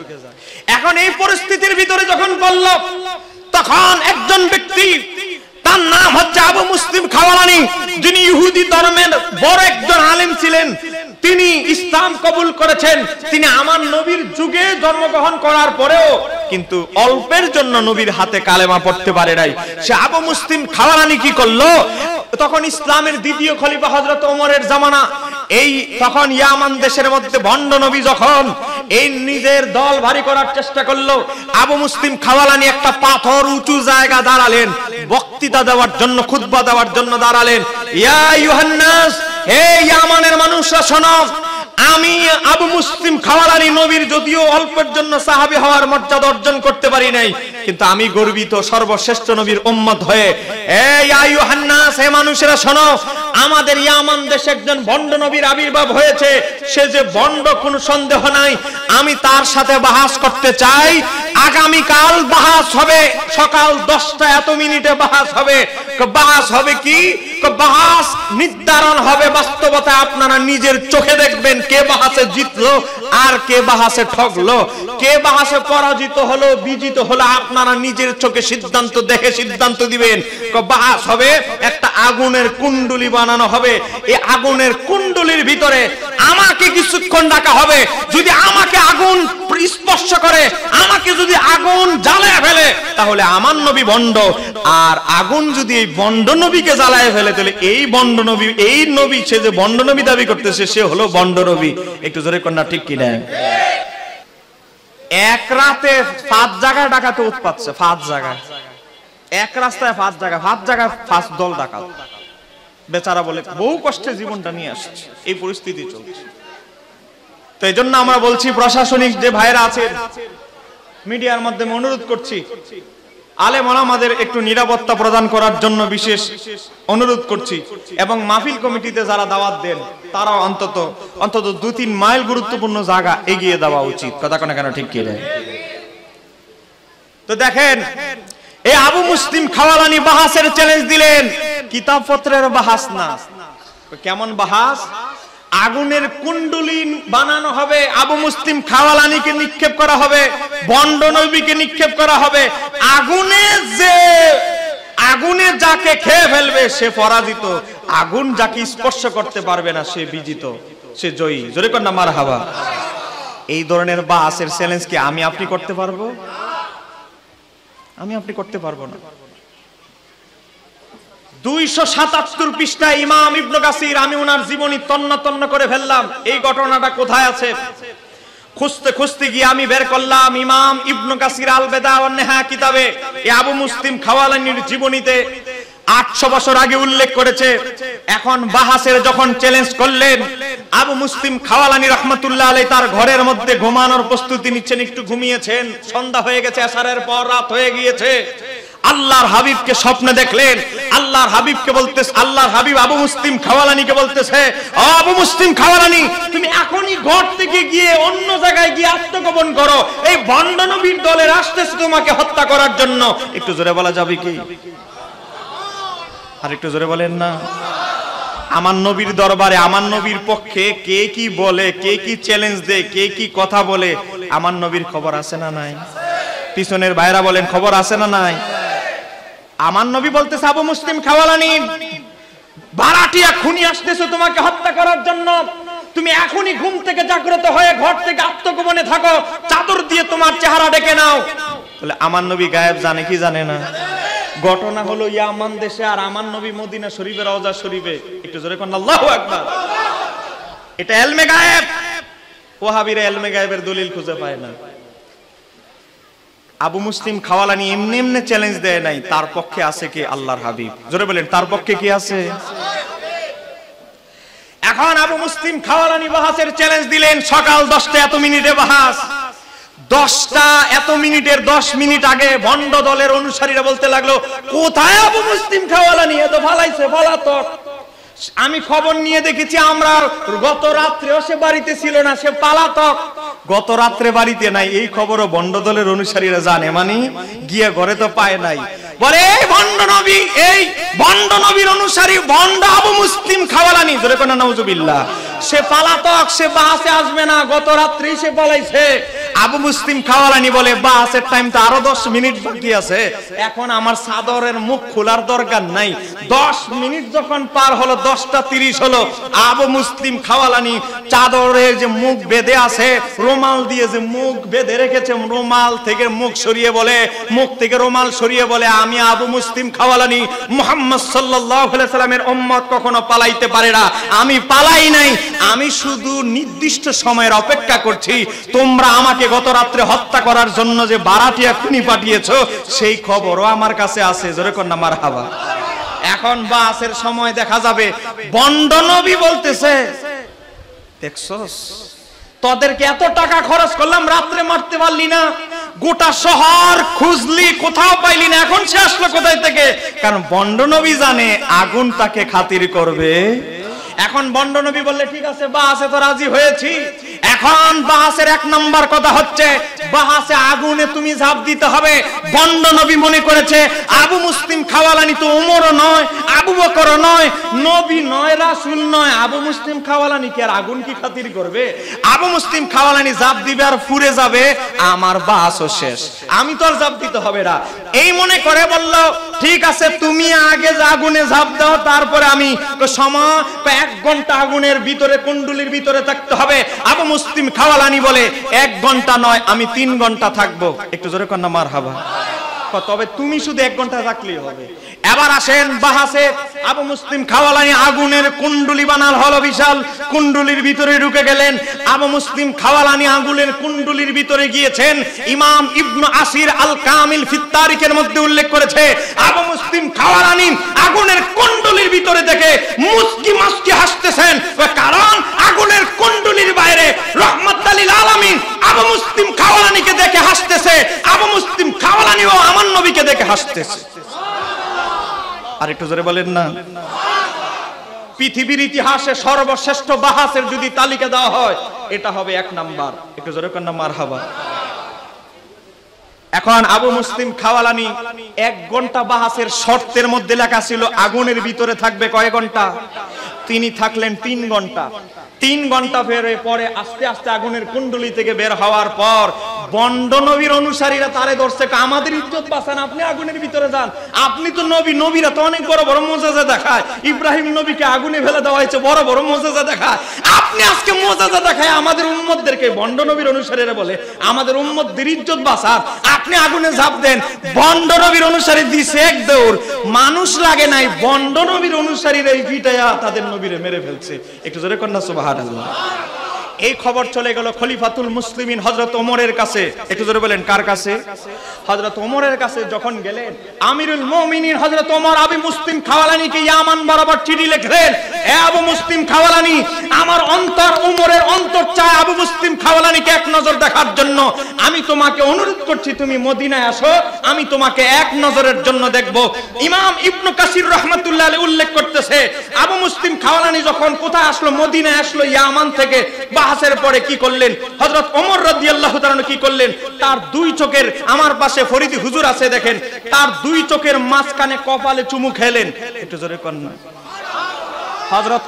এখন এই পরিস্থিতির ভিতরে যখন বলল, তখন একজন ব্যক্তি, তার নাম হচ্ছে আবু মুসলিম খাওয়ালানি, যিনি ইহুদি ধর্মের বড় একজন আলেম ছিলেন। তিনি ইসলাম কবুল করেছেন। তিনি আমার নবীর যুগে জন্মগ্রহণ করার পরেও কিন্তু অল্পের জন্য নবীর হাতে কালেমা পড়তে পারে নাই। সে আবু মুসলিম খাওয়ালানি কি করলো, তখন ইসলামের দ্বিতীয় খলিফা হযরত ওমরের জামানা, এই তখন ইয়ামান দেশের মধ্যে ভণ্ড নবী যখন এই নিজের দল ভারী করার চেষ্টা করলো, আবু মুসলিম খাওয়ালানি একটা পাথর উঁচু জায়গা দাঁড়ালেন, বক্তৃতা দেওয়ার জন্য, খুতবা দেওয়ার জন্য দাঁড়ালেন। ইয়া আইয়ুহান নাস, হে ইয়ামানের মানুষরা শোনো, আমি আবু মুসলিম খাওয়ালানি নবীর যদিও অল্পের জন্য সাহাবী হওয়ার মর্যাদা অর্জন করতে পারি নাই, কিন্তু আমি গর্বিত সর্বশ্রেষ্ঠ নবীর উম্মত হয়ে। এই আইয়ুহান নাস, হে মানুষেরা শোনো, আমাদের ইয়ামান দেশে একজন ভণ্ড নবীর আবির্ভাব হয়েছে। সে যে ভণ্ড কোনো সন্দেহ নাই। আমি তার সাথে বাহাস করতে চাই। আগামীকাল বাহাস হবে, সকাল 10টা এত মিনিটে বাহাস হবে। বাহাস হবে কি? বাহাস নির্ধারণ হবে বাস্তবতা, আপনারা নিজের চোখে দেখবেন কে বাহাসে জিতলো আর কে বাহাসে ঠকলো, কে বাহাসে পরাজিত হলো বিজিত হলো, আপনারা নিজের চোখে সিদ্ধান্ত দেখে সিদ্ধান্ত দিবেন। বাহাস হবে, একটা আগুনের কুণ্ডলী বানানো হবে। এই আগুনের কুণ্ডলীর ভিতরে আমাকে কিছুক্ষণ রাখা হবে। যদি আমাকে আগুন স্পর্শ করে, আমাকে যদি আগুন জ্বালায় ফেলে, তাহলে আমার নবী ভণ্ড। আর আগুন যদি এই ভণ্ড নবীকে জ্বালায় ফেলে, তাহলে এই ভণ্ড নবী, এই নবী, সে যে ভণ্ড নবী দাবি করতেছে, সে হলো ভণ্ড নবী। একটু জোরে কন্যা, ঠিক কিনা? এক রাতে 5 জায়গায় ডাকাতে উৎপাতছে, 5 জায়গায়, এক রাস্তায় 5 জায়গায় 5 দল ডাকাত। বেচারা বলে বহু কষ্টে জীবনটা নিয়ে আসছে, এই পরিস্থিতি চলছে। তো এই জন্য আমরা বলছি, প্রশাসনিক যে ভাইরা আছেন, মিডিয়ার মাধ্যমে অনুরোধ করছি, আলেম ওলামাদের একটু নিরাপত্তা প্রদান করার জন্য বিশেষ অনুরোধ করছি। এবং মাহফিল কমিটিতে যারা দাওয়াত দেন, তারাও অন্তত 2-3 মাইল গুরুত্বপূর্ণ জায়গা এগিয়ে দেওয়া উচিত। কথা কোন কেন, ঠিক কি? তো দেখেন, এই আবু মুসলিম খাওয়ালানি বাহাসের চ্যালেঞ্জ দিলেন। কিতাবপত্রের বাহাস না। কেমন বাহাস? আগুনের কুণ্ডলী বানানো হবে, আবু মুসলিম খাওয়ালানিকে নিক্ষেপ করা হবে, ভণ্ড নবীকে নিক্ষেপ করা হবে। আগুনে যাকে খেয়ে ফেলবে সে পরাজিত, আগুন যাকে স্পর্শ করতে পারবে না সে বিজিত, সে জয়ী। জোরে কর না মারহাবা। এই ধরনের বাহাসের চ্যালেঞ্জ কি আমি আপনি করতে পারবো? আমি আপনি করতে পারবো না। 277 পৃষ্ঠায় ইমাম ইবনে কাসির, আমি ওনার জীবনী তন্ন করে ফেললাম। এই ঘটনাটা কোথায় আছে খুঁজতে খুঁজতে গিয়ে আমি বের করলাম ইমাম ইবনে কাসির আল বেদা ওয়ান নেহা কিতাবে এই আবু মুসলিম খাওয়ালানির জীবনীতে 800 বছর আগে উল্লেখ করেছে। এখন বাহাসের যখন চ্যালেঞ্জ করলেন, আবু মুসলিম খাওয়ালানি রাহমাতুল্লাহ আলাইহি তার ঘরের মধ্যে ঘুমানোর প্রস্তুতি নিচ্ছেন, একটু ঘুমিয়েছেন, সন্ধ্যা হয়ে গেছে, আসরের পর রাত হয়ে গিয়েছে। আল্লাহর হাবিবকে স্বপ্নে দেখলেন। আল্লাহর হাবিবকে বলতেছে, আল্লাহর হাবিব আবু মুসলিম খাওয়ালানিকে বলতেছে, ও আবু মুসলিম খাওয়ালানি, তুমি এখনই ঘর থেকে গিয়ে অন্য জায়গায় গিয়ে আত্মগোপন করো, এই ভণ্ড নবীর দলের আসতেছে তোমাকে হত্যা করার জন্য। একটু জোরে বলা যাবে কি? আর একটু জোরে বলেন না। আমার নবীর দরবারে, আমার নবীর পক্ষে কে কি বলে, কে কি চ্যালেঞ্জ দেয়, কে কি কথা বলে, আমার নবীর খবর আছে না নাই? পিছনের ভাইরা বলেন, খবর আছে না নাই? আমার নবী বলতেছে, আবু মুসলিম খাওয়ালানি, ভাড়াটিয়া খুনি আসতেছে তোমাকে হত্যা করার জন্য, তুমি এখনই ঘুম থেকে জাগ্রত হয়ে ঘর থেকে আত্মগোপনে থাকো, চাদর দিয়ে তোমার চেহারা ঢেকে নাও। তাহলে আমার নবী গায়েব জানে কি জানে না? ঘটনা হলো ইয়ামান দেশে, আর আমার নবী মদিনা শরীফে, রওজা শরীফে। একটু জোরে কোন আল্লাহু আকবার। এটা ইলমে গায়েব। ওয়াহাবীরা ইলমে গায়েবের দলিল খুঁজে পায় না। আবু মুসলিম খাওয়ালানি এমনি এমনি চ্যালেঞ্জ দেয় নাই, তার পক্ষে আছে কি? আল্লাহর হাবিব। জোরে বলেন, তার পক্ষে কি আছে? এখন আবু মুসলিম খাওয়ালানি বাহাসের চ্যালেঞ্জ দিলেন। সকাল 10টা এত মিনিটে বাহাস। 10টা এত মিনিটের 10 মিনিট আগে ভণ্ড দলের অনুসারীরা বলতে লাগলো, কোথায় আবু মুসলিম খাওয়ালানি? এত ফালাইছে, ফালাতক। আমি খবর নিয়ে দেখেছি আমরা, গত রাত্রেও সে বাড়িতে ছিল না, সে পালাতক, গত রাত্রে বাড়িতে নাই। এই খবরও ভণ্ড দলের অনুসারীরা জানে, মানে গিয়ে ঘরে তো পায় নাই। বলে এই ভণ্ড নবী, এই ভণ্ড নবীর অনুসারী ভণ্ড আবু মুসলিম খাওয়ালানি, জোরে কোন নাউজুবিল্লাহ, সে পালাতক, সে বাসে আসবে না, গত রাত্রেই সে পালাইছে। আবু মুসলিম খাওয়ালানি বলে বাসের টাইম তো আরো 10 মিনিট বাকি আছে, এখন আমার চাদরের মুখ খোলার দরকার নাই। 10 মিনিট যখন পার হলো, 10:30 হলো, আবু মুসলিম খাওয়ালানি চাদরের যে মুখ বেঁধে আছে, রুমাল দিয়ে যে মুখ বেঁধে রেখেছে, রুমাল থেকে মুখ সরিয়ে বলে, মুখ থেকে রুমাল সরিয়ে বলে, আমি আবু মুসলিম খাওয়ালানি মুহাম্মদ সাল্লাল্লাহু আলাইহি সাল্লামের উম্মত কখনো পালাইতে পারে না, আমি পালাই নাই, আমি শুধু নির্দিষ্ট সময়ের অপেক্ষা করছি। তোমরা আমাকে গত রাত্রে হত্যা করার জন্য যে বারাটিয়া খুনি পাঠিয়েছো, সেই খবরও আমার কাছে আছে, জোরে কোন না মারহাবা। এখন বাসের সময় দেখা যাবে ভণ্ড নবী বলতেছে, দেখছস তোদেরকে এত টাকা খরচ করলাম, রাত্রে মারতে পারলি না, গোটা শহর খুঁজলি কোথাও পাইলি না, এখন সে আসলো কোথায় থেকে? কারণ ভণ্ড নবী জানে আগুন তাকে খাতির করবে। এখন ভণ্ড নবী বললে ঠিক আছে, বাসে তো রাজি হয়েছি। এখন বাসের 1 নম্বর কথা হচ্ছে, বাসে আগুনে তুমি ঝাঁপ দিতে হবে। ভণ্ড নবী মনে করেছে আবু মুসলিম খাওয়ালানি তো ওমরও নয়, আবু বকরও নয়, নবী নয়, রাসূল নয়, আবু মুসলিম খাওয়ালানি কি আর আগুন কি খাতির করবে? আবু মুসলিম খাওয়ালানি ঝাঁপ দিবে আর পুড়ে যাবে, আমার বাসও শেষ, আমি তো আর ঝাঁপ দিতে হবে না। এই মনে করে বলল ঠিক আছে, তুমি আগে আগুনে ঝাঁপ দাও, তারপরে আমি। সময় 1 ঘন্টা আগুনের ভিতরে, কুণ্ডুলির ভিতরে থাকতে হবে। আবু মুসলিম খাওয়ালানি বলে 1 ঘন্টা নয়, আমি 3 ঘন্টা থাকবো। একটু জোরে কন্যা মারহাবা। তবে তুমি শুধু 1 ঘন্টা থাকলেই হবে। এবার আসেন বাহাসে, আবু মুসলিম খাওয়ালানি আগুনের কুণ্ডুলি বানাল হলো বিশাল, কুণ্ডুলির ভিতরে ঢুকে গেলেন। আবু মুসলিম খাওয়ালানি আগুনের কুণ্ডুলির ভিতরে গিয়েছেন। ইমাম ইবনে আসির আল কামিল ফি তারিখের মধ্যে উল্লেখ করেছে, আবু মুসলিম খাওয়ালানি আগুনের কুণ্ডুলির ভিতরে দেখে মুস্কি মাস্কি হাসতেছেন, কারণ আগুনের কুণ্ডুলির বাইরে রাহমাতুল লিল আলামিন আবু মুসলিম খাওয়ালানিকে দেখে হাসতেছে, আবু মুসলিম খাওয়ালানিও আমার নবীকে দেখে হাসতেছে। আর একটু জোরে বলেন না। পৃথিবীর ইতিহাসে সর্বশ্রেষ্ঠ বাহাসের যদি তালিকা দেওয়া হয়, এটা হবে 1 নাম্বার। একটু জোরে কন্যা মারহাবা। এখন আবু মুসলিম খাওয়ালানি 1 ঘন্টা বাহাসের শর্তের মধ্যে লেখা ছিল আগুনের ভিতরে থাকবে কয় ঘন্টা? তিনি থাকলেন 3 ঘন্টা। 3 ঘন্টা পরে আস্তে আস্তে আগুনের কুণ্ডলী থেকে বের হওয়ার পর ভণ্ড নবীর অনুসারীরা তারে ধরছে, আমাদের ইজ্জত বাঁচান, আপনি আগুনের ভিতরে যান, আপনি তো নবী, নবীরা তো অনেক বড় বড় মুজিজা দেখায়, ইব্রাহিম নবীকে আগুনে ফেলে দেওয়া হয়েছে, বড় বড় মুজিজা দেখায়, আপনি আজকে মুজিজা দেখায় আমাদের উম্মতদেরকে, ভণ্ড নবীর অনুসারীরা বলে আমাদের উম্মতদের ইজ্জত বাঁচান, আপনি আগুনে ঝাঁপ দেন। ভণ্ড নবীর অনুসারী দিছে 1 দৌড়, মানুষ লাগে নাই, ভণ্ড নবীর অনুসারীরা এই পিটায়া তাদের নবীরে মেরে ফেলছে। একটু জোরে কন্যা সুবহানাল্লাহ। এই খবর চলে গেল খলিফাতুল মুসলিমিন হযরত ওমরের কাছে। একটু জোরে বলেন কার কাছে? হযরত ওমরের কাছে যখন গেলেন, আমিরুল মুমিনিন হযরত ওমর আবু মুসলিম খাওয়ালানিকে ইয়ামান বরাবর চিঠি লিখলেন, এ আবু মুসলিম খাওয়ালানি, আমার অন্তর, ওমরের অন্তর চায় আবু মুসলিম খাওয়ালানিকে 1 নজর দেখার জন্য, আমি তোমাকে অনুরোধ করছি তুমি মদিনায় আসো, আমি তোমাকে 1 নজরের জন্য দেখব। ইমাম ইবনে কাসির রাহমাতুল্লাহ আলাইহি উল্লেখ করতেছে, আবু মুসলিম খাওয়ালানি যখন কোথায় আসলো, মদিনায় আসলো ইয়ামান থেকে। বাহাসের পরে কি করলেন হযরত ওমর রাদিয়াল্লাহু তাআলা, কি করলেন? তার 2 চোখের, আমার পাশে ফরিদি হুজুর আছে দেখেন, তার 2 চোখের মাঝখানে কপালে চুমু খেলেন। একটু জোরে কর না। হযরত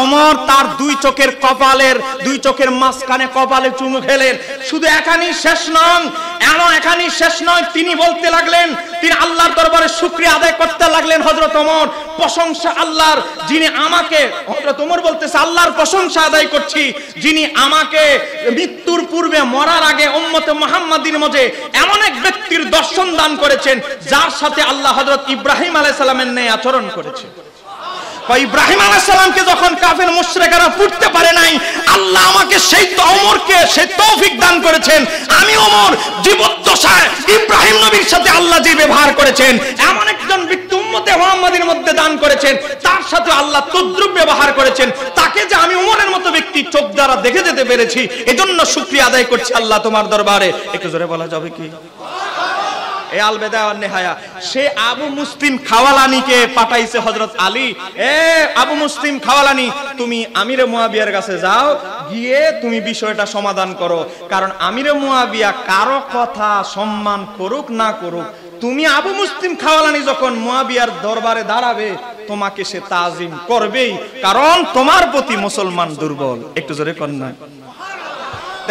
ওমর তার 2 চোখের কপালের, 2 চোখের মাঝখানে কপালে চুমু খেলেন। শুধু এখানেই শেষ নন, এখানেই শেষ নয়, তিনি বলতে লাগলেন, তিনি আল্লাহর দরবারে শুকরিয়া আদায় করতে লাগলেন। হযরত ওমর প্রশংসা আল্লাহর, যিনি আমাকে, হযরত ওমর বলতেছে আল্লাহর প্রশংসা আদায় করছি, যিনি আমাকে মৃত্যুর পূর্বে, মরার আগে উম্মতে মুহাম্মাদির মাঝে এমন এক ব্যক্তির দর্শন দান করেছেন, যার সাথে আল্লাহ হযরত ইব্রাহিম আলাইহিস সালামের ন্যায় আচরণ করেছে। ইব্রাহিম আলাইহিস সালামকে যখন কাফের মুশরিকরা পড়তে পারে নাই, আল্লাহ আমাকে সেই ওমরকে সেই তৌফিক দান করেছেন, আমি ওমর জীবদ্দশায় ইব্রাহিম নবীর সাথে আল্লাহ যে ব্যবহার করেছেন, এমন একজন ব্যক্তি উম্মতে মুহাম্মাদির মধ্যে দান করেছেন, তার সাথে আল্লাহ তদ্রুপ ব্যবহার করেছেন, তাকে যে আমি ওমরের মতো ব্যক্তি চোখ দ্বারা দেখে যেতে পেরেছি, এজন্য শুকরিয়া আদায় করছি আল্লাহ তোমার দরবারে। একটু জোরে বলা যাবে কি? এই আল বেদায়া ওয়ান নিহায়া, সে আবু মুসলিম খাওয়ালানিকে পাঠাইছে হযরত আলী, এ আবু মুসলিম খাওয়ালানি, তুমি আমিরে মুয়াবিয়ার কাছে যাও, গিয়ে তুমি বিষয়টা সমাধান করো। কারণ আমিরে মুয়াবিয়া কারো কথা সম্মান করুক না করুক, তুমি আবু মুসলিম খাওয়ালানি যখন মুয়াবিয়ার দরবারে দাঁড়াবে, তোমাকে সে তাজিম করবেই, কারণ তোমার প্রতি মুসলমান দুর্বল। একটু জোরে কন্যা।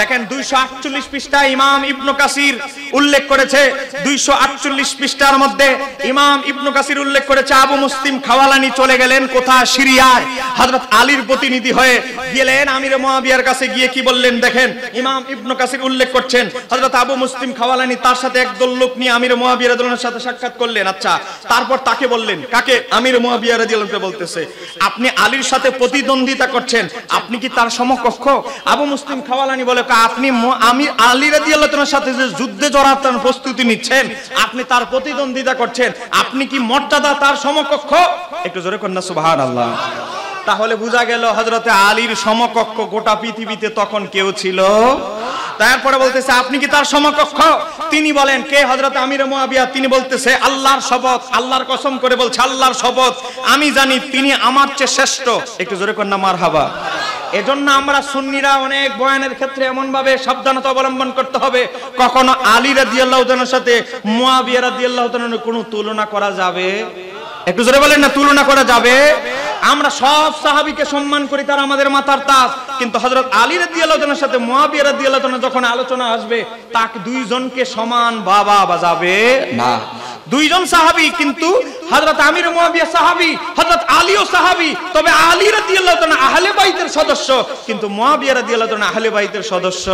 দেখেন 248 পৃষ্ঠা ইমাম ইবনে কাসির উল্লেখ করেছে, 248 পৃষ্ঠার মধ্যে ইমাম ইবনে কাসির উল্লেখ করেছে আবু মুসলিম খাওয়ালানি চলে গেলেন কোথায়? সিরিয়ায়। হযরত আলীর প্রতিনিধি হয়ে গেলেন আমিরে মুয়াবিয়ার কাছে, গিয়ে কি বললেন দেখেন, ইমাম ইবনে কাসির উল্লেখ করছেন হযরত আবু মুসলিম খাওয়ালানি তার সাথে একদল লোক নিয়ে আমিরে মুয়াবিয়া রাদিয়াল্লাহু আনহুর সাথে সাক্ষাৎ করলেন। আচ্ছা, তারপর তাকে বললেন, কাকে? আমিরে মুয়াবিয়া রাদিয়াল্লাহু আনহুকে বলতেছে, আপনি আলীর সাথে প্রতিদ্বন্দ্বিতা করছেন, আপনি কি তার সমকক্ষ? আবু মুসলিম খাওয়ালানি বলে, আপনি আমি আলী রাদিয়াল্লাহু তাআলার সাথে যে যুদ্ধে জড়ার প্রস্তুতি নিচ্ছেন, আপনি তার প্রতিদ্বন্দ্বিতা করছেন, আপনি কি মর্যাদা তার সমকক্ষ? একটু জোরে কন্যা সুবহানাল্লাহ। তাহলে বোঝা গেল হযরতে আলীর সমকক্ষ গোটা পৃথিবীতে তখন কেউ ছিল। তারপরে বলতেছে, আপনি কি তার সমকক্ষ? তিনি বলেন, কে? হযরতে আমিরে মুয়াবিয়া। তিনি বলতেছে, আল্লাহর শপথ, আল্লাহর কসম করে বলছে, আল্লাহর শপথ, আমি জানি তিনি আমার চেয়ে শ্রেষ্ঠ। একটু জোরে কন্যা মারহাবা। এজন্য আমরা সুন্নিরা অনেক বয়ানের ক্ষেত্রে এমন ভাবে সাবধানতা অবলম্বন করতে হবে, কখনো আলী রাদিয়াল্লাহু তাআলার সাথে মুয়াবিয়া রাদিয়াল্লাহু তাআলার কোনো তুলনা করা যাবে? একটু জোরে বলেন না, তুলনা করা যাবে? আমরা সব সাহাবীকে সম্মান করি, তারা আমাদের মাথার তাজ, কিন্তু হযরত আলী রাদিয়াল্লাহু তাআলার সাথে মুয়াবিয়া রাদিয়াল্লাহু তাআলা যখন আলোচনা আসবে, তাকে দুইজনকে সমান বাবা বাজাবে না। দুইজন সাহাবী, কিন্তু হযরত আমির মুয়াবিয়া সাহাবী, হযরত আলীও সাহাবী, তবে আলী রাদিয়াল্লাহু তাআলা আহলে বাইতের সদস্য, কিন্তু মুয়াবিয়া রাদিয়াল্লাহু তাআলা আহলে বাইতের সদস্য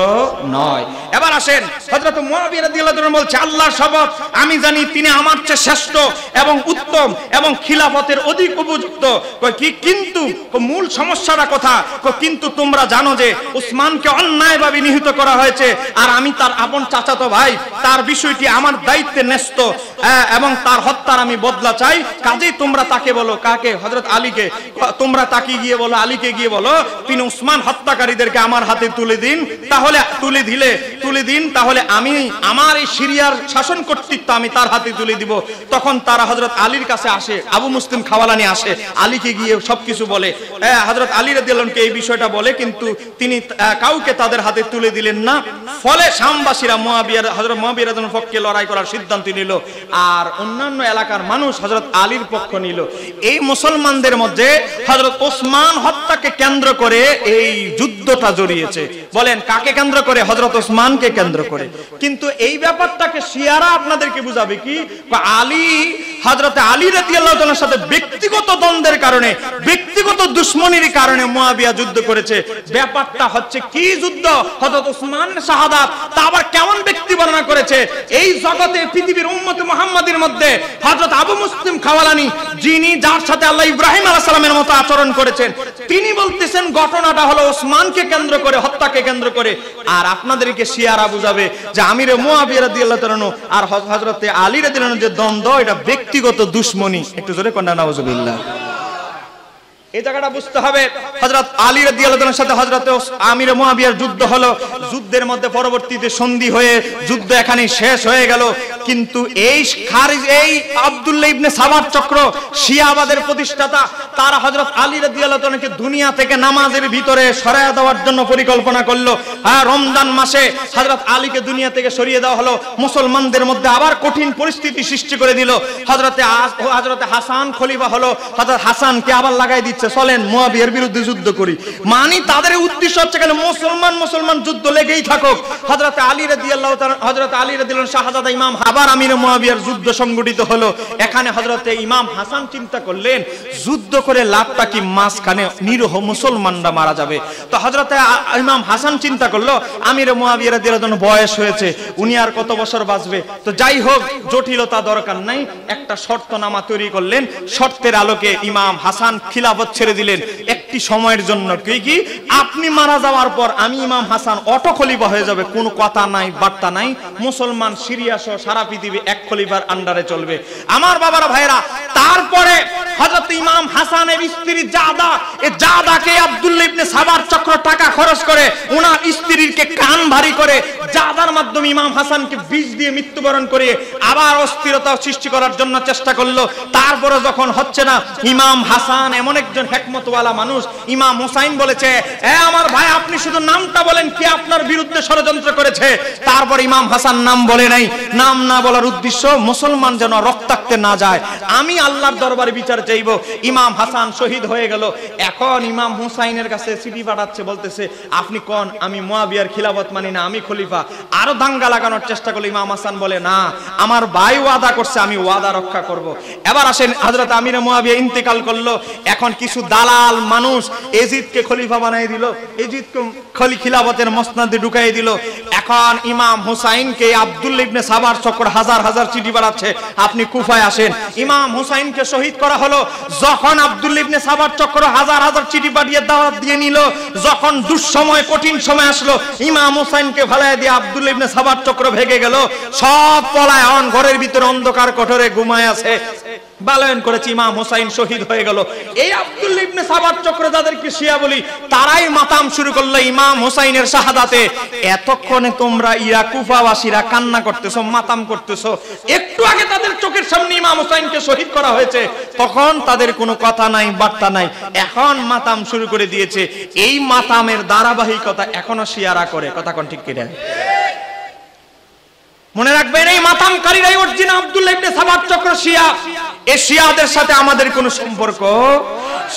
নয়। এবার আসেন, হযরত মুয়াবিয়া রাদিয়াল্লাহু তাআলা বলছে, আল্লাহর শপথ, আমি জানি তিনি আমার চেয়ে শ্রেষ্ঠ এবং উত্তম এবং খিলাফতের অধিক উপযুক্ত। কি কিন্তু? মূল সমস্যাটা কথা, কিন্তু তোমরা জানো যে উসমানকে অন্যায়ভাবে নিহত করা হয়েছে, আর আমি তার আপন চাচাতো ভাই, তার বিষয়টি আমার দায়িত্বে ন্যস্ত, এবং তার হত্যার আমি বদলা চাই। কাজেই তোমরা তাকে বলো, কাকে? হযরত আলীকে। তোমরা তাকে গিয়ে বলো, আলীকে গিয়ে বলো, তিনি উসমান হত্যাকারীদেরকে আমার হাতে তুলে দিন, তাহলে তুলে দিন, তাহলে আমি আমার এই সিরিয়ার শাসন কর্তৃত্ব আমি তার হাতে তুলে দিব। তখন তারা হযরত আলীর কাছে আসে, আবু মুসলিম খাওয়ালানি আসে, আলীকে গিয়ে সবকিছু বলে, হযরত আলী রাদিয়াল্লাহু আনহু এই বিষয়টা বলে, কিন্তু তিনি কাউকে তাদের হাতে তুলে দিলেন না। ফলে শামবাসীরা হযরত মুয়াবিয়া রাদিয়াল্লাহু আনহুর পক্ষে লড়াই করার সিদ্ধান্ত নিল, আর অন্যান্য এলাকার মানুষ হযরত আলীর পক্ষ নিল। এই মুসলমানদের মধ্যে হযরত ওসমান হত্যাকে কেন্দ্র করে এই যুদ্ধটা জড়িয়েছে। বলেন কাকে কেন্দ্র করে? হযরত ওসমানকে কেন্দ্র করে। কিন্তু এই ব্যাপারটাকে শিয়ারা আপনাদেরকে বুঝাবে কি? আলী, হযরত আলী রাদিয়াল্লাহু তাআলার সাথে ব্যক্তিগত দ্বন্দ্বের কারণে, ব্যক্তিগত দুশমনির কারণে মুয়াবিয়া যুদ্ধ করেছে। ব্যাপারটা হচ্ছে কি যুদ্ধ? হযরত ওসমানের শাহাদাত। তা আবার কেমন ব্যক্তি বর্ণনা করেছে? এই জগতে পৃথিবীর উম্মত মুহাম্মাদের মধ্যে হযরত আবু মুসলিম খাওয়ালানি, যিনি যার সাথে আল্লাহ ইব্রাহিম আলাইহিস সালামের মতো আচরণ করেছেন, তিনি বলতেছেন ঘটনাটা হলো ওসমানকে কেন্দ্র করে, হত্যাকে কেন্দ্র করে। আর আপনাদেরকে শিয়ারা বুঝাবে যে আমিরে মুয়াবিয়া রাদিয়াল্লাহু তাআলা আর হযরতে আলী রাদিয়াল্লাহু আনহু যে দ্বন্দ্ব, এটা ব্যক্তিগত দুশমনি। একটু জোরে কন্যা নাউজুবিল্লাহ। এই জায়গাটা বুঝতে হবে। হযরত আলী রাদিয়াল্লাহু তাআলার সাথে হযরত আমির মুয়াবিয়ার যুদ্ধ হলো, যুদ্ধের মধ্যে পরবর্তীতে সন্ধি হয়ে যুদ্ধ এখানেই শেষ হয়ে গেল। কিন্তু এই আব্দুল্লাহ ইবনে সাবার চক্র, শিয়াবাদের প্রতিষ্ঠাতা, তারা হযরত আলী রাদিয়াল্লাহু তাআলাকে দুনিয়া থেকে নামাজের ভিতরে সরায়া দেওয়ার জন্য পরিকল্পনা করলো। রমজান মাসে হযরত আলীকে দুনিয়া থেকে সরিয়ে দেওয়া হলো, মুসলমানদের মধ্যে আবার কঠিন পরিস্থিতি সৃষ্টি করে দিল। হযরতে হাসান খলিফা হলো, হযরত হাসানকে আবার লাগাই দিচ্ছে, চলেন মুয়াবিয়ার বিরুদ্ধে যুদ্ধ করি। মানে তাদের উদ্দেশ্য হচ্ছে কেন? মুসলমান যুদ্ধ লেগেই থাকুক। হযরত আলী রাদিয়াল্লাহু তাআলা শাহজাদা ইমাম আবার আমির মুয়াবিয়ার যুদ্ধ সংগঠিত হলো। এখানে হযরতে ইমাম হাসান চিন্তা করলেন, যুদ্ধ করে লাভটা কি? মাঝখানে নিরীহ মুসলমানরা মারা যাবে। তো হযরতে ইমাম হাসান চিন্তা করলো, আমির মুয়াবিয়া রাদিয়াল্লাহু তাআলা বয়স হয়েছে, উনি আর কত বছর বাঁচবে? তো যাই হোক, জটিলতা দরকার নাই, একটা শর্তনামা তৈরি করলেন। শর্তের আলোকে ইমাম হাসান খিলাফত ছেড়ে দিলেন। একটু একটি সময়ের জন্য, কি আপনি মারা যাওয়ার পর আমি ইমাম হাসান অটো খলিফা হয়ে যাবে, কোনো কথা নাই বার্তা নাই, মুসলমান সিরিয়া সহ সারা পৃথিবী এক খলিফার আন্ডারে চলবে। আমার বাবারা ভাইরা, তারপরে হযরত ইমাম হাসানের স্ত্রী জাদা, এই জাদাকে আব্দুল্লাহ ইবনে সাবার চক্র টাকা খরচ করে ওনার স্ত্রীকে কান ভারী করে জাদার মাধ্যমে ইমাম হাসানকে বিষ দিয়ে মৃত্যুবরণ করে আবার অস্থিরতা সৃষ্টি করার জন্য চেষ্টা করলো। তারপরে যখন হচ্ছে না, ইমাম হাসান এমন একজন হিকমতওয়ালা মানুষ, ইমাম হুসাইন বলেছে, এ আমার ভাই আপনি শুধু নামটা বলেন, কে আপনার বিরুদ্ধে ষড়যন্ত্র করেছে। তারপর ইমাম হাসান নাম বলে নাই। নাম না বলার উদ্দেশ্য মুসলমান যেন রক্তাক্তে না যায়, আমি আল্লাহর দরবারে বিচার চাইব। ইমাম হাসান শহীদ হয়ে গেল। এখন ইমাম হুসাইনের কাছে চিঠি পাঠাচ্ছে, বলতেছে আপনি কোন, আমি মুয়াবিয়ার খিলাফত মানি না, আমি খলিফা। আরো দাঙ্গা লাগানোর চেষ্টা করলো। ইমাম হাসান বলে না, আমার ভাই ওয়াদা করছে, আমি ওয়াদা রক্ষা করব। এবার আসেন, হযরত আমির মুয়াবিয়া ইন্তেকাল করলো। এখন কিছু দালাল মানুষ এজিদকে খলিফা বানাই দিল, এজিদকে খিলাফতের মসনদে ঢুকাই দিল। এখন ইমাম হুসাইনকে আব্দুল্লাহ ইবনে সাবার চক্র হাজার হাজার চিঠি পাঠাচ্ছে, আপনি কুফায় আসেন। ইমাম হুসাইনকে শহীদ করা হলো। যখন আব্দুল্লাহ ইবনে সাবার চক্র হাজার হাজার চিঠি পাঠিয়ে দাওয়াত দিয়ে নিল, যখন দুঃসময় কঠিন সময় আসলো, ইমাম হুসাইনকে ফালায় দিয়ে আব্দুল্লাহ ইবনে সাবার চক্র ভেগে গেল। সব পলায়ন, ঘরের ভিতরে অন্ধকার কোঠরে ঘুমায় আছে। বালায়ন করেছে, ইমাম হুসাইন শহীদ হয়ে গেল। এই আব্দুল্লাহ ইবনে সাবার চক্র, যাদেরকে শিয়া বলি, তারাই মাতাম শুরু করলো ইমাম হুসাইনের শাহাদাতে। এতক্ষণে তোমরা কুফাবাসীরা কান্না করতেছো, মাতাম করতেছো। একটু আগে তাদের চোখের সামনে ইমাম হুসাইনকে শহীদ করা হয়েছে, তখন তাদের কোনো কথা নাই বার্তা নাই, এখন মাতাম শুরু করে দিয়েছে। এই মাতামের ধারাবাহিকতা এখনো শিয়ারা করে। কথা কোন ঠিক কিনা? মনে রাখবেন, এই মাতামকারীরাই অরিজিনাল আব্দুল্লাহ ইবনে সাবার চক্র শিয়া। এই শিয়াদের সাথে আমাদের কোনো সম্পর্ক।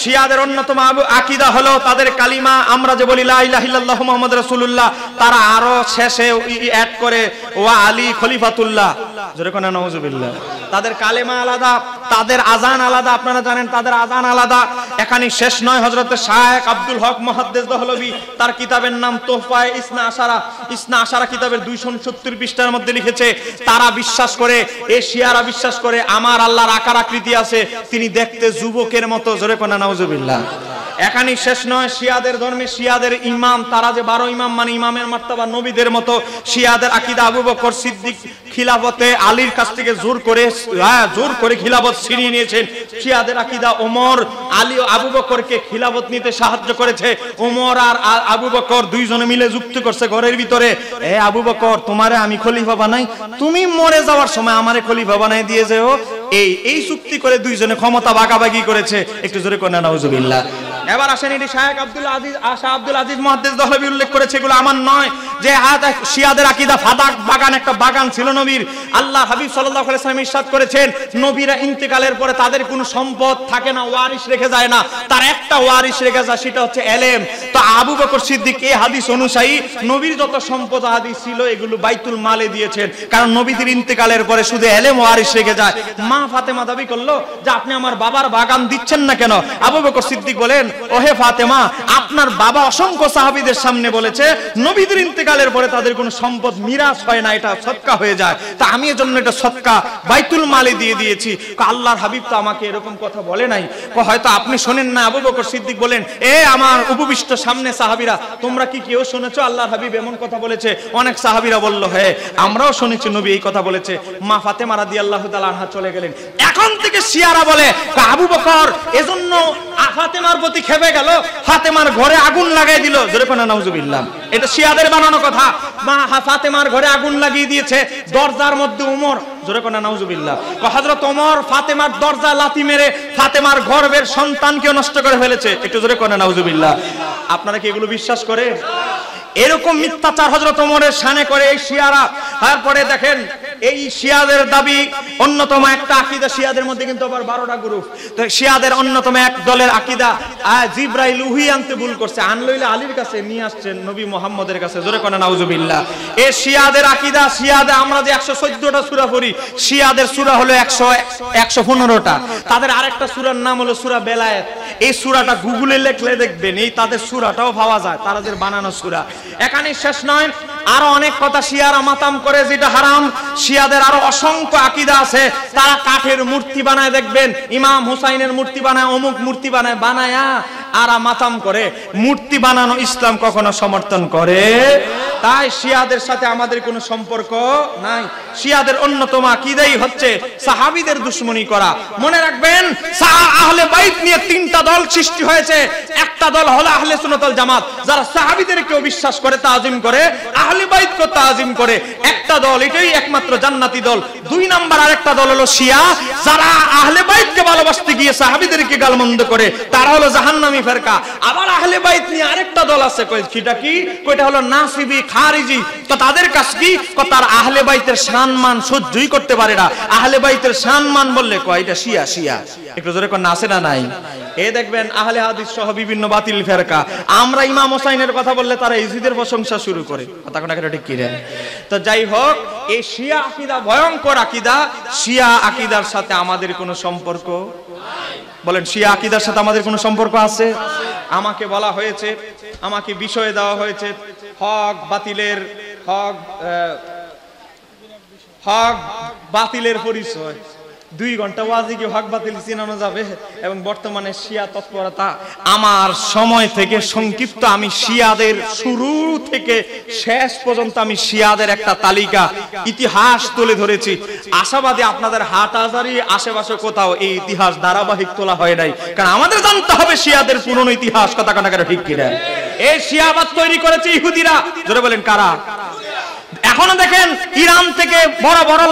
শিয়াদের অন্যতম আকীদা হলো তাদের কালিমা, আমরা যে বলি লা ইলাহা ইল্লাল্লাহু মুহাম্মাদুর রাসূলুল্লাহ, তারা আরো শেষে অ্যাড করে ওয়া আলী খলিফাতুল্লাহ। জোরে কোন নাউজুবিল্লাহ। তাদের কালেমা আলাদা, তাদের আজান আলাদা। আপনারা জানেন তাদের আজান আলাদা। এখানে শেষ নয়, হযরত শায়েখ আব্দুল হক মুহাদ্দিস দহলভী তার কিতাবের নাম তোহফায়ে ইসনা আশারা, ইসনা আশারা কিতাবের 270 পৃষ্ঠার মধ্যে লিখেছে, তারা বিশ্বাস করে, এই শিয়ারা বিশ্বাস করে আমার আল্লাহর আকার আকৃতি আছে, তিনি দেখতে যুবকের মতো। জোরে কোন নাউজুবিল্লাহ। এখানে শেষ নয়, শিয়াদের ধর্মে শিয়াদের ইমাম, তারা যে 12 ইমাম মানে ইমামের মার্তবা নবীদের মতো। শিয়াদের আকীদা আবু বকর সিদ্দিক খিলাফতে আলীর কাছ থেকে জোর করে খিলাফত ছিনিয়ে নিয়েছেন। শিয়াদের আকীদা ওমর আলী ও আবু বকরকে খিলাফত নিতে সাহায্য করেছে। ওমর আর আবু বকর দুইজনে মিলে যুক্তি করছে ঘরের ভিতরে, এ আবু বকর তোমারে আমি খলিফা বানাই, তুমি মরে যাওয়ার সময় আমারে খলিফা বানাই দিয়ে যেও। এই চুক্তি করে দুইজনে ক্ষমতা ভাগাভাগি করেছে। একটু জোরে কোন নাউজুবিল্লাহ। এবার আসেন, এটি শায়েখ আব্দুল আজিজ মুহাদ্দিস দহলভী উল্লেখ করেছে, এগুলো আমার নয়, যে শিয়াদের আকীদা ফাদাক বাগান, একটা বাগান ছিল নবীর। আল্লাহ হাবিব সাল্লাল্লাহু আলাইহি ওয়াসাল্লাম ইরশাদ করেছেন, নবীরা ইন্তেকালের পরে তাদের কোনো সম্পদ থাকে না, ওয়ারিশ রেখে যায় না, তার একটা ওয়ারিশ রেখে যায়, সেটা হচ্ছে এলেম। তো আবু বকর সিদ্দিক এই হাদিস অনুযায়ী নবীর যত সম্পদ হাদিস ছিল এগুলো বাইতুল মালে দিয়েছেন, কারণ নবীদের ইন্তেকালের পরে শুধু এলেম ওয়ারিশ রেখে যায়। মা ফাতেমা দাবি করলো যে আপনি আমার বাবার বাগান দিচ্ছেন না কেন? আবু বকর সিদ্দিক বলেন, ওহে ফাতেমা, আপনার বাবা অসংখ্য সাহাবীদের সামনে বলেছে নবীদের ইন্তেকালের পরে তাদের কোনো সম্পদ মিরাস হয় না, এটা সদকা হয়ে যায়, তা আমি এজন্য এটা সদকা বাইতুল মালে দিয়ে দিয়েছি। আল্লাহর হাবিব তো আমাকে এরকম কথা বলে নাই, হয়তো আপনি শোনেন না। আবু বকর সিদ্দিক বলেন, এ আমার উপবিষ্ট সামনে সাহাবীরা, তোমরা কি কেউ শুনেছো আল্লাহর হাবিব এমন কথা বলেছে? অনেক সাহাবীরা বলল, হ্যাঁ আমরাও শুনেছি নবী এই কথা বলেছে। মা ফাতেমা রাদিয়াল্লাহু তাআলা আনহা চলে গেলেন। এখন থেকে শিয়ারা বলে আবু বকর এজন্য ফাতেমার প্রতি খেপে গেল, ফাতেমার ঘরে আগুন লাগাই দিল। জোরে কোন নাউজুবিল্লাহ। এটা শিয়াদের বানানো কথা। মা ফাতেমার ঘরে আগুন লাগিয়ে দিয়েছে, দরজার মধ্যে উমর। জোরে কোন নাউজুবিল্লাহ। হযরত ওমর ফাতেমার দরজা লাথি মেরে ফাতেমার গর্ভের সন্তানকে নষ্ট করে ফেলেছে। একটু জোরে কোন নাউজুবিল্লাহ। আপনারা কি এগুলো বিশ্বাস করে? এরকম মিথ্যাচার হযরত ওমরের শানে করে এই শিয়ারা। তারপরে দেখেন, এই শিয়াদের দাবি অন্যতম একটা আকীদা, শিয়াদের মধ্যে কিন্তু আবার 12টা গ্রুপ। তো শিয়াদের অন্যতম এক দলের আকীদা, জিবরাইল উহি আনতে ভুল করছে, আনলইলে আলীর কাছে নিয়ে আসছেন নবী মুহাম্মদের কাছে। জোরে কোন নাউজুবিল্লাহ। এই শিয়াদের আকীদা, শিয়াদের আমরা যে 114টা সূরা পড়ি, শিয়াদের সূরা হলো 115টা। তাদের আরেকটা সূরার নাম হলো সূরা বেলায়েত। এই সূরাটা গুগলে লিখলে দেখবেন এই তাদের সূরাটাও পাওয়া যায়, তাদের বানানো সূরা। এখানে শেষ নয়, আরো অনেক কথা শিয়ারা মাতাম করে, যেটা হারাম। শিয়াদের আরো অসংখ্য আকীদা আছে। তারা কাঠের মূর্তি বানায়, দেখবেন ইমাম হুসাইনের মূর্তি বানায়, অমুক মূর্তি বানায়, বানায়া আরা মাতাম করে, মূর্তি বানানো ইসলাম কখনো সমর্থন করে? তাই শিয়াদের সাথে আমাদের কোনো সম্পর্ক নাই। শিয়াদের অন্যতম আকীদাই হচ্ছে সাহাবীদের দুশমনি করা। মনে রাখবেন, আহলে বাইত নিয়ে তিনটা দল সৃষ্টি হয়েছে। একটা দল হলো আহলে সুন্নাত ওয়াল জামাত, যারা সাহাবীদেরকেও বিশ্বাস করে, তাজিম করে, আহলে বাইতকে তাজিম করে। একটা দল, এটাই একমাত্র জান্নাতি দল। দুই নাম্বার আরেকটা দল হলো শিয়া, যারা আহলে বাইতকে ভালোবাসতে গিয়ে সাহাবীদেরকে গালমন্দ করে, তারা হলো জাহান্নামী ফেরকা। আবার আহলে বাইত নিয়ে আরেকটা দল আছে, সেটা কি? কয়টা হলো নাসিবি, খারিজি। তো তাদের কাজ কি? তার আহলে বাইতের সম্মান সহ্যই করতে পারে না। আহলে বাইতের সম্মান বললে কয় এটা শিয়া। শিয়া একটু জোরে কোন আছে না নাই? এই দেখবেন আহলে হাদিস সহ বিভিন্ন বাতিল ফেরকা, আমরা ইমাম হোসাইনের কথা বললে তারা ইজিদের প্রশংসা শুরু করে। কথা কোন ঠিক কি রে? তো যাই হোক, এই শিয়া আকীদা ভয়ঙ্কর আকীদা। শিয়া আকীদার সাথে আমাদের কোনো সম্পর্ক বলেন, শিয়া আকীদার সাথে আমাদের কোনো সম্পর্ক আছে? আমাকে বলা হয়েছে, আমাকে বিষয় দেওয়া হয়েছে হক বাতিলের পরিচয়। 2 ঘন্টা ওয়াজি কি হক বাতিল চিনানো যাবে? এবং বর্তমানে শিয়া তৎপরতা আমার সময় থেকে সংক্ষিপ্ত, আমি শিয়াদের শুরু থেকে শেষ পর্যন্ত আমি শিয়াদের একটা তালিকা ইতিহাস তুলে ধরেছি। আশাবাদী আপনাদের হাটহাজারী আশেপাশে কোথাও এই ইতিহাস ধারাবাহিক তোলা হয় নাই, কারণ আমাদের জানতে হবে শিয়াদের পুরনো ইতিহাস। কথা কাটা ঠিক কিনা? এই শিয়াবাদ তৈরি করেছে ইহুদিরা। জোরে বলেন কারা? এখনো দেখেন ইরান থেকে বড় বড়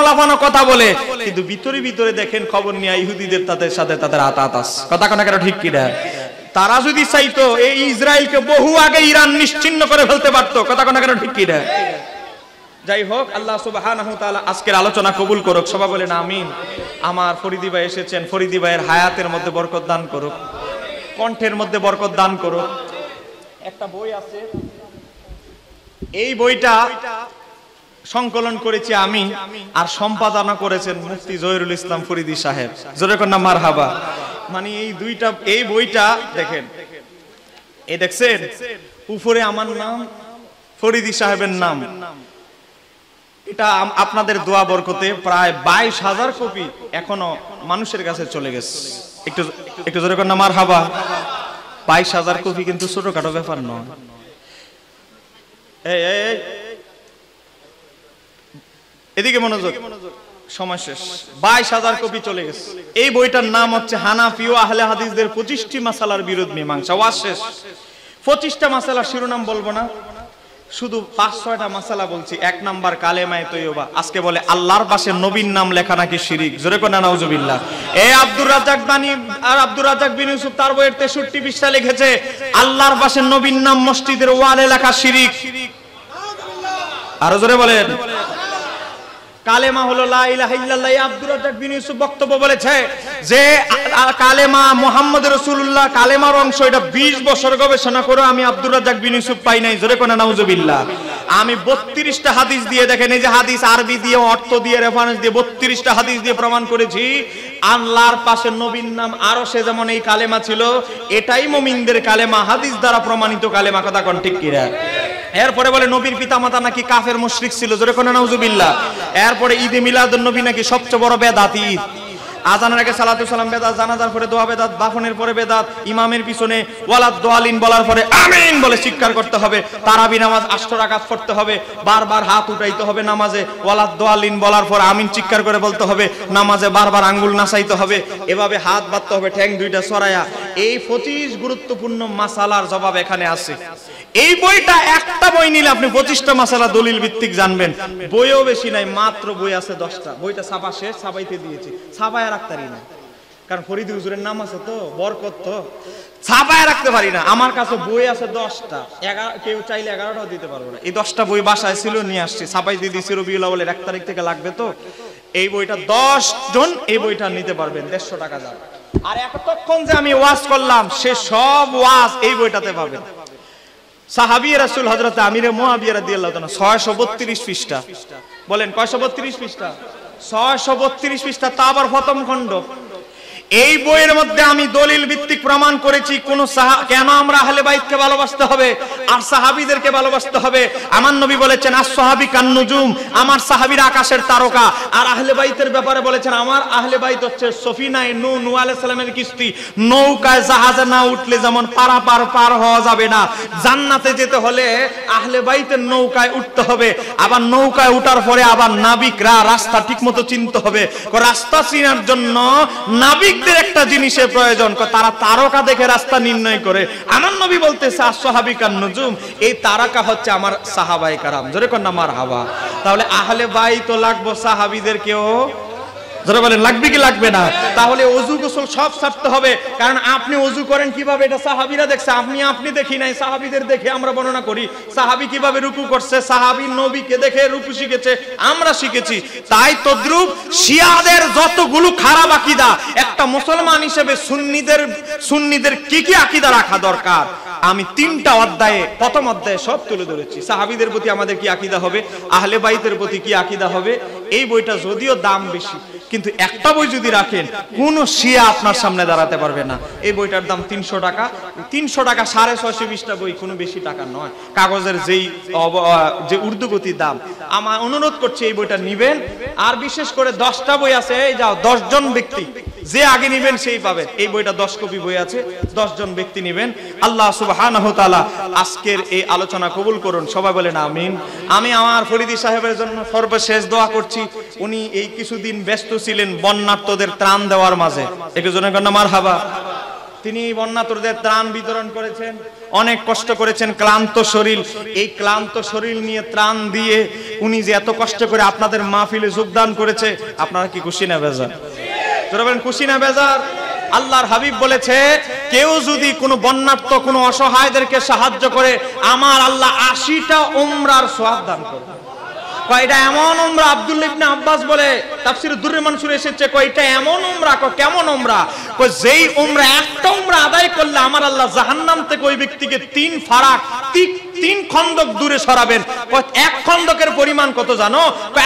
লাফানো কথা বলে, কিন্তু ভিতরে ভিতরে দেখেন খবর নিয়ে ইহুদিদের তাদের সাথে তাদের আতাত আছে। কথা কোন ঠিক কিনা? তারা যদি চাইতো এই ইসরায়েলকে বহু আগে ইরান নিশ্চিহ্ন করে ফেলতে পারতো। কথা কোন ঠিক কিনা? যাই হোক, আল্লাহ সুবহানাহু ওয়া তাআলা আজকের আলোচনা কবুল করুক। সবাই বলেন আমিন। আমার ফরিদি ভাই এসেছেন, ফরিদি ভাইয়ের হায়াতের মধ্যে বরকত দান করুক, কণ্ঠের মধ্যে বরকত দান করুক। একটা বই আছে, এই বইটা সংকলন করেছি আমি, আর সম্পাদনা করেছেন মুফতি জহিরুল ইসলাম ফরিদি সাহেব। জোরে কন্যা মারহাবা। মানে এই বইটা দেখেন, এই দেখছেন উপরে আমার নাম, ফরিদি সাহেবের নাম। এটা আপনাদের দোয়া বরকতে প্রায় 22,000 কপি এখনো মানুষের কাছে চলে গেছে। একটু জোরে কন্যা মারহাবা। 22,000 কপি কিন্তু ছোটখাটো ব্যাপার নয়। এদিকে মনোযোগ, সময় শেষ। 22,000 কপি চলে গেছে। এই বইটার নাম হচ্ছে হানাফি ও আহলে হাদিসদের 25টি মাসালার বিরোধ মীমাংসা। ওয়াজ শেষ। 25টা মাসালার শিরোনাম বলবো না, শুধু 5-6টা মাসালা বলছি। 1 নাম্বার কালেমায়ে তৈয়বা। আজকে বলে আল্লাহর পাশে নবীর নাম লেখা নাকি শিরিক। জোরে কোন নাউজুবিল্লাহ। এই আব্দুর রাজ্জাক বিন ইউসুফ তার বইয়ের 63 পৃষ্ঠা লিখেছে আল্লাহর পাশে নবীর নাম মসজিদের ওয়ালে লেখা শিরিক। আরো জোরে বলেন। কালেমা হলো লা ইলাহা ইল্লাল্লাহ। আব্দুর রাজ্জাক বিন ইউসুফ বক্তব্য বলেছে যে কালেমা মুহাম্মদ রাসূলুল্লাহ কালেমার অংশ, এটা 20 বছর গবেষণা করে আমি আব্দুর রাজ্জাক বিন ইউসুফ পাই নাই। জোরে কোন নাউজুবিল্লাহ। আমি 32টা হাদিস দিয়ে, দেখেন এই যে হাদিস আরবি দিয়ে, অর্থ দিয়ে, রেফারেন্স দিয়ে 32টা হাদিস দিয়ে প্রমাণ করেছি আল্লাহর পাশে নবীর নাম আরশে যেমন এই কালেমা ছিল, এটাই মুমিনদের কালেমা, হাদিস দ্বারা প্রমাণিত কালেমা। কথা কোন ঠিক কিনা? এরপরে বলে নবীর পিতামাতা নাকি কাফের মুশরিক ছিল। জোরে কোন নাউজুবিল্লাহ। এরপরে ঈদে মিলাদুন নবী নাকি সবচেয়ে বড় বেদাত। ঈদ আজানের আগে সালাতু সালাম বেদাত, জানাজার পরে দোয়া বেদাত, দাফনের পরে বেদাত, ইমামের পিছনে ওয়ালাদ দোয়ালিন বলার পরে আমিন বলে চিৎকার করতে হবে, তারাবি নামাজ 8 রাকাত পড়তে হবে, বারবার হাত উঠাইতে হবে নামাজে, ওয়ালাদ দোয়ালিন বলার পর আমিন চিৎকার করে বলতে হবে, নামাজে বারবার আঙ্গুল নাচাইতে হবে, এভাবে হাত বাঁধতে হবে ঠ্যাং 2টা ছড়ায়া। এই 25 গুরুত্বপূর্ণ মাসালার জবাব এখানে আছে। এই বইটা একটা বই নিলে আপনি 25টা মাসালা দলিল ভিত্তিক জানবেন। বইও বেশি নাই, মাত্র বই আছে 10টা। বইটা ছাপা শেষ, ছাপাইতে দিয়েছি, ছাপায় রাখতে পারি না, কারণ ফরিদি হুজুরের নাম আছে তো, বরকত তো, ছাপায় রাখতে পারি না। আমার কাছে বই আছে 10টা, কেউ চাইলে 11টাও দিতে পারবো না। এই 10টা বই বাসায় ছিল, নিয়ে আসছি, ছাপাই দিয়ে দিয়েছি। রবিউল আউয়ালের 1 তারিখ থেকে লাগবে তো। এই বইটা 10 জন এই বইটা নিতে পারবেন, 150 টাকা যাবে। আর এতক্ষণ যে আমি ওয়াজ করলাম সে সব ওয়াজ এই বইটাতে পাবেন। সাহাবী রাসূল হযরত আমিরে মুয়াবিয়া রাদিয়াল্লাহু তাআলা 632 পৃষ্ঠা। বলেন 632 পৃষ্ঠা? 632 পৃষ্ঠা, তা আবার প্রথম খণ্ড। এই বইয়ের মধ্যে আমি দলিল ভিত্তিক প্রমাণ করেছি কেন আমরা আহলে বাইতকে ভালোবাসতে হবে আর সাহাবীদেরকে ভালোবাসতে হবে। আমার নবী বলেছেন আস-সাহাবী কান-নুজুম, আমার সাহাবীরা আকাশের তারকা। আর আহলে বাইতের ব্যাপারে বলেছেন আমার আহলে বাইত হচ্ছে সফিনায়ে নূহ আলাইহিস সালামের কিস্তি, নৌকায় জাহাজে না উঠলে যেমন পার হওয়া যাবে না, জান্নাতে যেতে হলে আহলে বাইতের নৌকায় উঠতে হবে। আবার নৌকায় উঠার পরে আবার নাবিকরা রাস্তা ঠিকমতো চিনতে হবে। রাস্তা চিনার জন্য নাবিকদের একটা জিনিসের প্রয়োজন, তারা তারকা দেখে রাস্তা নির্ণয় করে। আমার নবী বলতেছে আস-সাহাবী কান-নুজুম, এই তারকা হচ্ছে আমার সাহাবায়ে কেরাম। জোরে কোন না মারহাবা। তাহলে আহলে বাইত তো লাগবে, সাহাবীদেরকেও যারা বলেন লাগবে কি লাগবে না? তাহলে ওযু গোসল সব ছাড়তে হবে। কারণ আপনি ওযু করেন কিভাবে এটা সাহাবীরা দেখছে, আপনি দেখি নাই, সাহাবীদের দেখে আমরা বর্ণনা করি। সাহাবী কিভাবে রুকু করছে, সাহাবী নবীকে দেখে রুকু শিখেছে, আমরা শিখেছি। তাই তদ্রূপ শিয়াদের যতগুলো খারাপ আকীদা, একটা মুসলমান হিসেবে সুন্নিদের কি কি আকীদা রাখা দরকার আমি 3টা অধ্যায়ে, প্রথম অধ্যায়ে সব তুলে ধরেছি। সাহাবীদের প্রতি আমাদের কি আকীদা হবে, আহলে বাইতের প্রতি কি আকীদা হবে। এই বইটা যদিও দাম বেশি, কিন্তু একটা বই যদি রাখেন কোন শিয়া আপনার সামনে দাঁড়াতে পারবে না। এই বইটার দাম 300 টাকা। 300 টাকা 650টা বই, কোনো বেশি টাকা নয়। কাগজের যে উর্দুগতির দাম, আমার অনুরোধ করছি এই বইটা নিবেন। আর বিশেষ করে 10টা বই আছে, এই যাও 10 জন ব্যক্তি যে আগে নিবেন সেই পাবেন। এই বইটা 10 কপি বই আছে, 10 জন ব্যক্তি নিবেন। আল্লাহ সুবহানাহু ওয়া তাআলা আজকের এই আলোচনা কবুল করুন, সবাই বলেন আমিন। আমি আমার ফরিদি সাহেবের জন্য সর্বশেষ দোয়া করছি। উনি এই কিছুদিন ব্যস্ত ছিলেন বন্যার্তদের ত্রাণ দেওয়ার মাঝে, একটু জোরে কন্যা মারহাবা। তিনি বন্যার্তদের ত্রাণ বিতরণ করেছেন, অনেক কষ্ট করেছেন, ক্লান্ত শরীর। এই ক্লান্ত শরীর নিয়ে ত্রাণ দিয়ে উনি যে এত কষ্ট করে আপনাদের মাহফিলে যোগদান করেছে, আপনারা কি খুশি না বেজার? তোরা বলেন খুশি না বেজার? আল্লাহর হাবিব বলেছে কেউ যদি কোনো বন্যার্ত, কোনো অসহায়দেরকে সাহায্য করে, আমার আল্লাহ 80টা উমরার সওয়াব দান করে। কয়টা এমন উমরা, আব্দুল্লাহ ইবনে আব্বাস বলে তাফসীর দুররে মানসুরে এসেছে, কয়টা এমন উমরা, কেমন উমরা, যেই উমরা একটা উমরা আদায় করলে আমার আল্লাহ জাহান্নাম থেকে ওই ব্যক্তিকে 3 ফারাক 3 খন্দক দূরে সরাবেন। এক খন্দকের পরিমাণ কত জানো?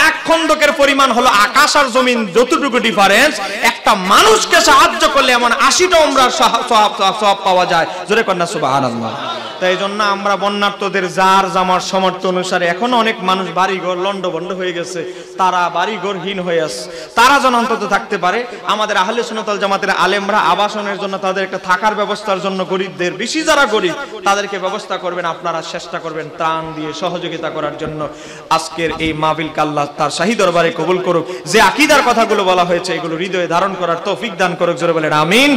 এক খন্দকের পরিমাণ হলো আকাশ আর জমিন যতটুকু ডিফারেন্স। একটা মানুষকে সাহায্য করলে এমন 80টা উমরার সওয়াব পাওয়া যায়। জোরে কন্যা সুবহানাল্লাহ। তাই জন্য আমরা বন্যার্তদের যার জামার সামর্থ্য অনুসারে, এখন অনেক মানুষ বাড়িঘর লন্ডভন্ড হয়ে গেছে, তারা বাড়িঘরহীন হয়ে আছে, তারা যেন অন্তত থাকতে পারে। আমাদের আহলে সুন্নাত ওয়াল জামাতের আলেমরা আবাসনের জন্য, তাদের একটা থাকার ব্যবস্থার জন্য, গরিবদের বেশি যারা গরিব তাদেরকে ব্যবস্থা করবেন, আপনারা চেষ্টা করবেন ত্রাণ দিয়ে সহযোগিতা করার জন্য। আজকের এই মাহফিলকে আল্লাহ তার শাহী দরবারে কবুল করুক। যে আকীদার কথাগুলো বলা হয়েছে এগুলো হৃদয়ে ধারণ করার তৌফিক দান করুক। জোরে বলেন আমিন।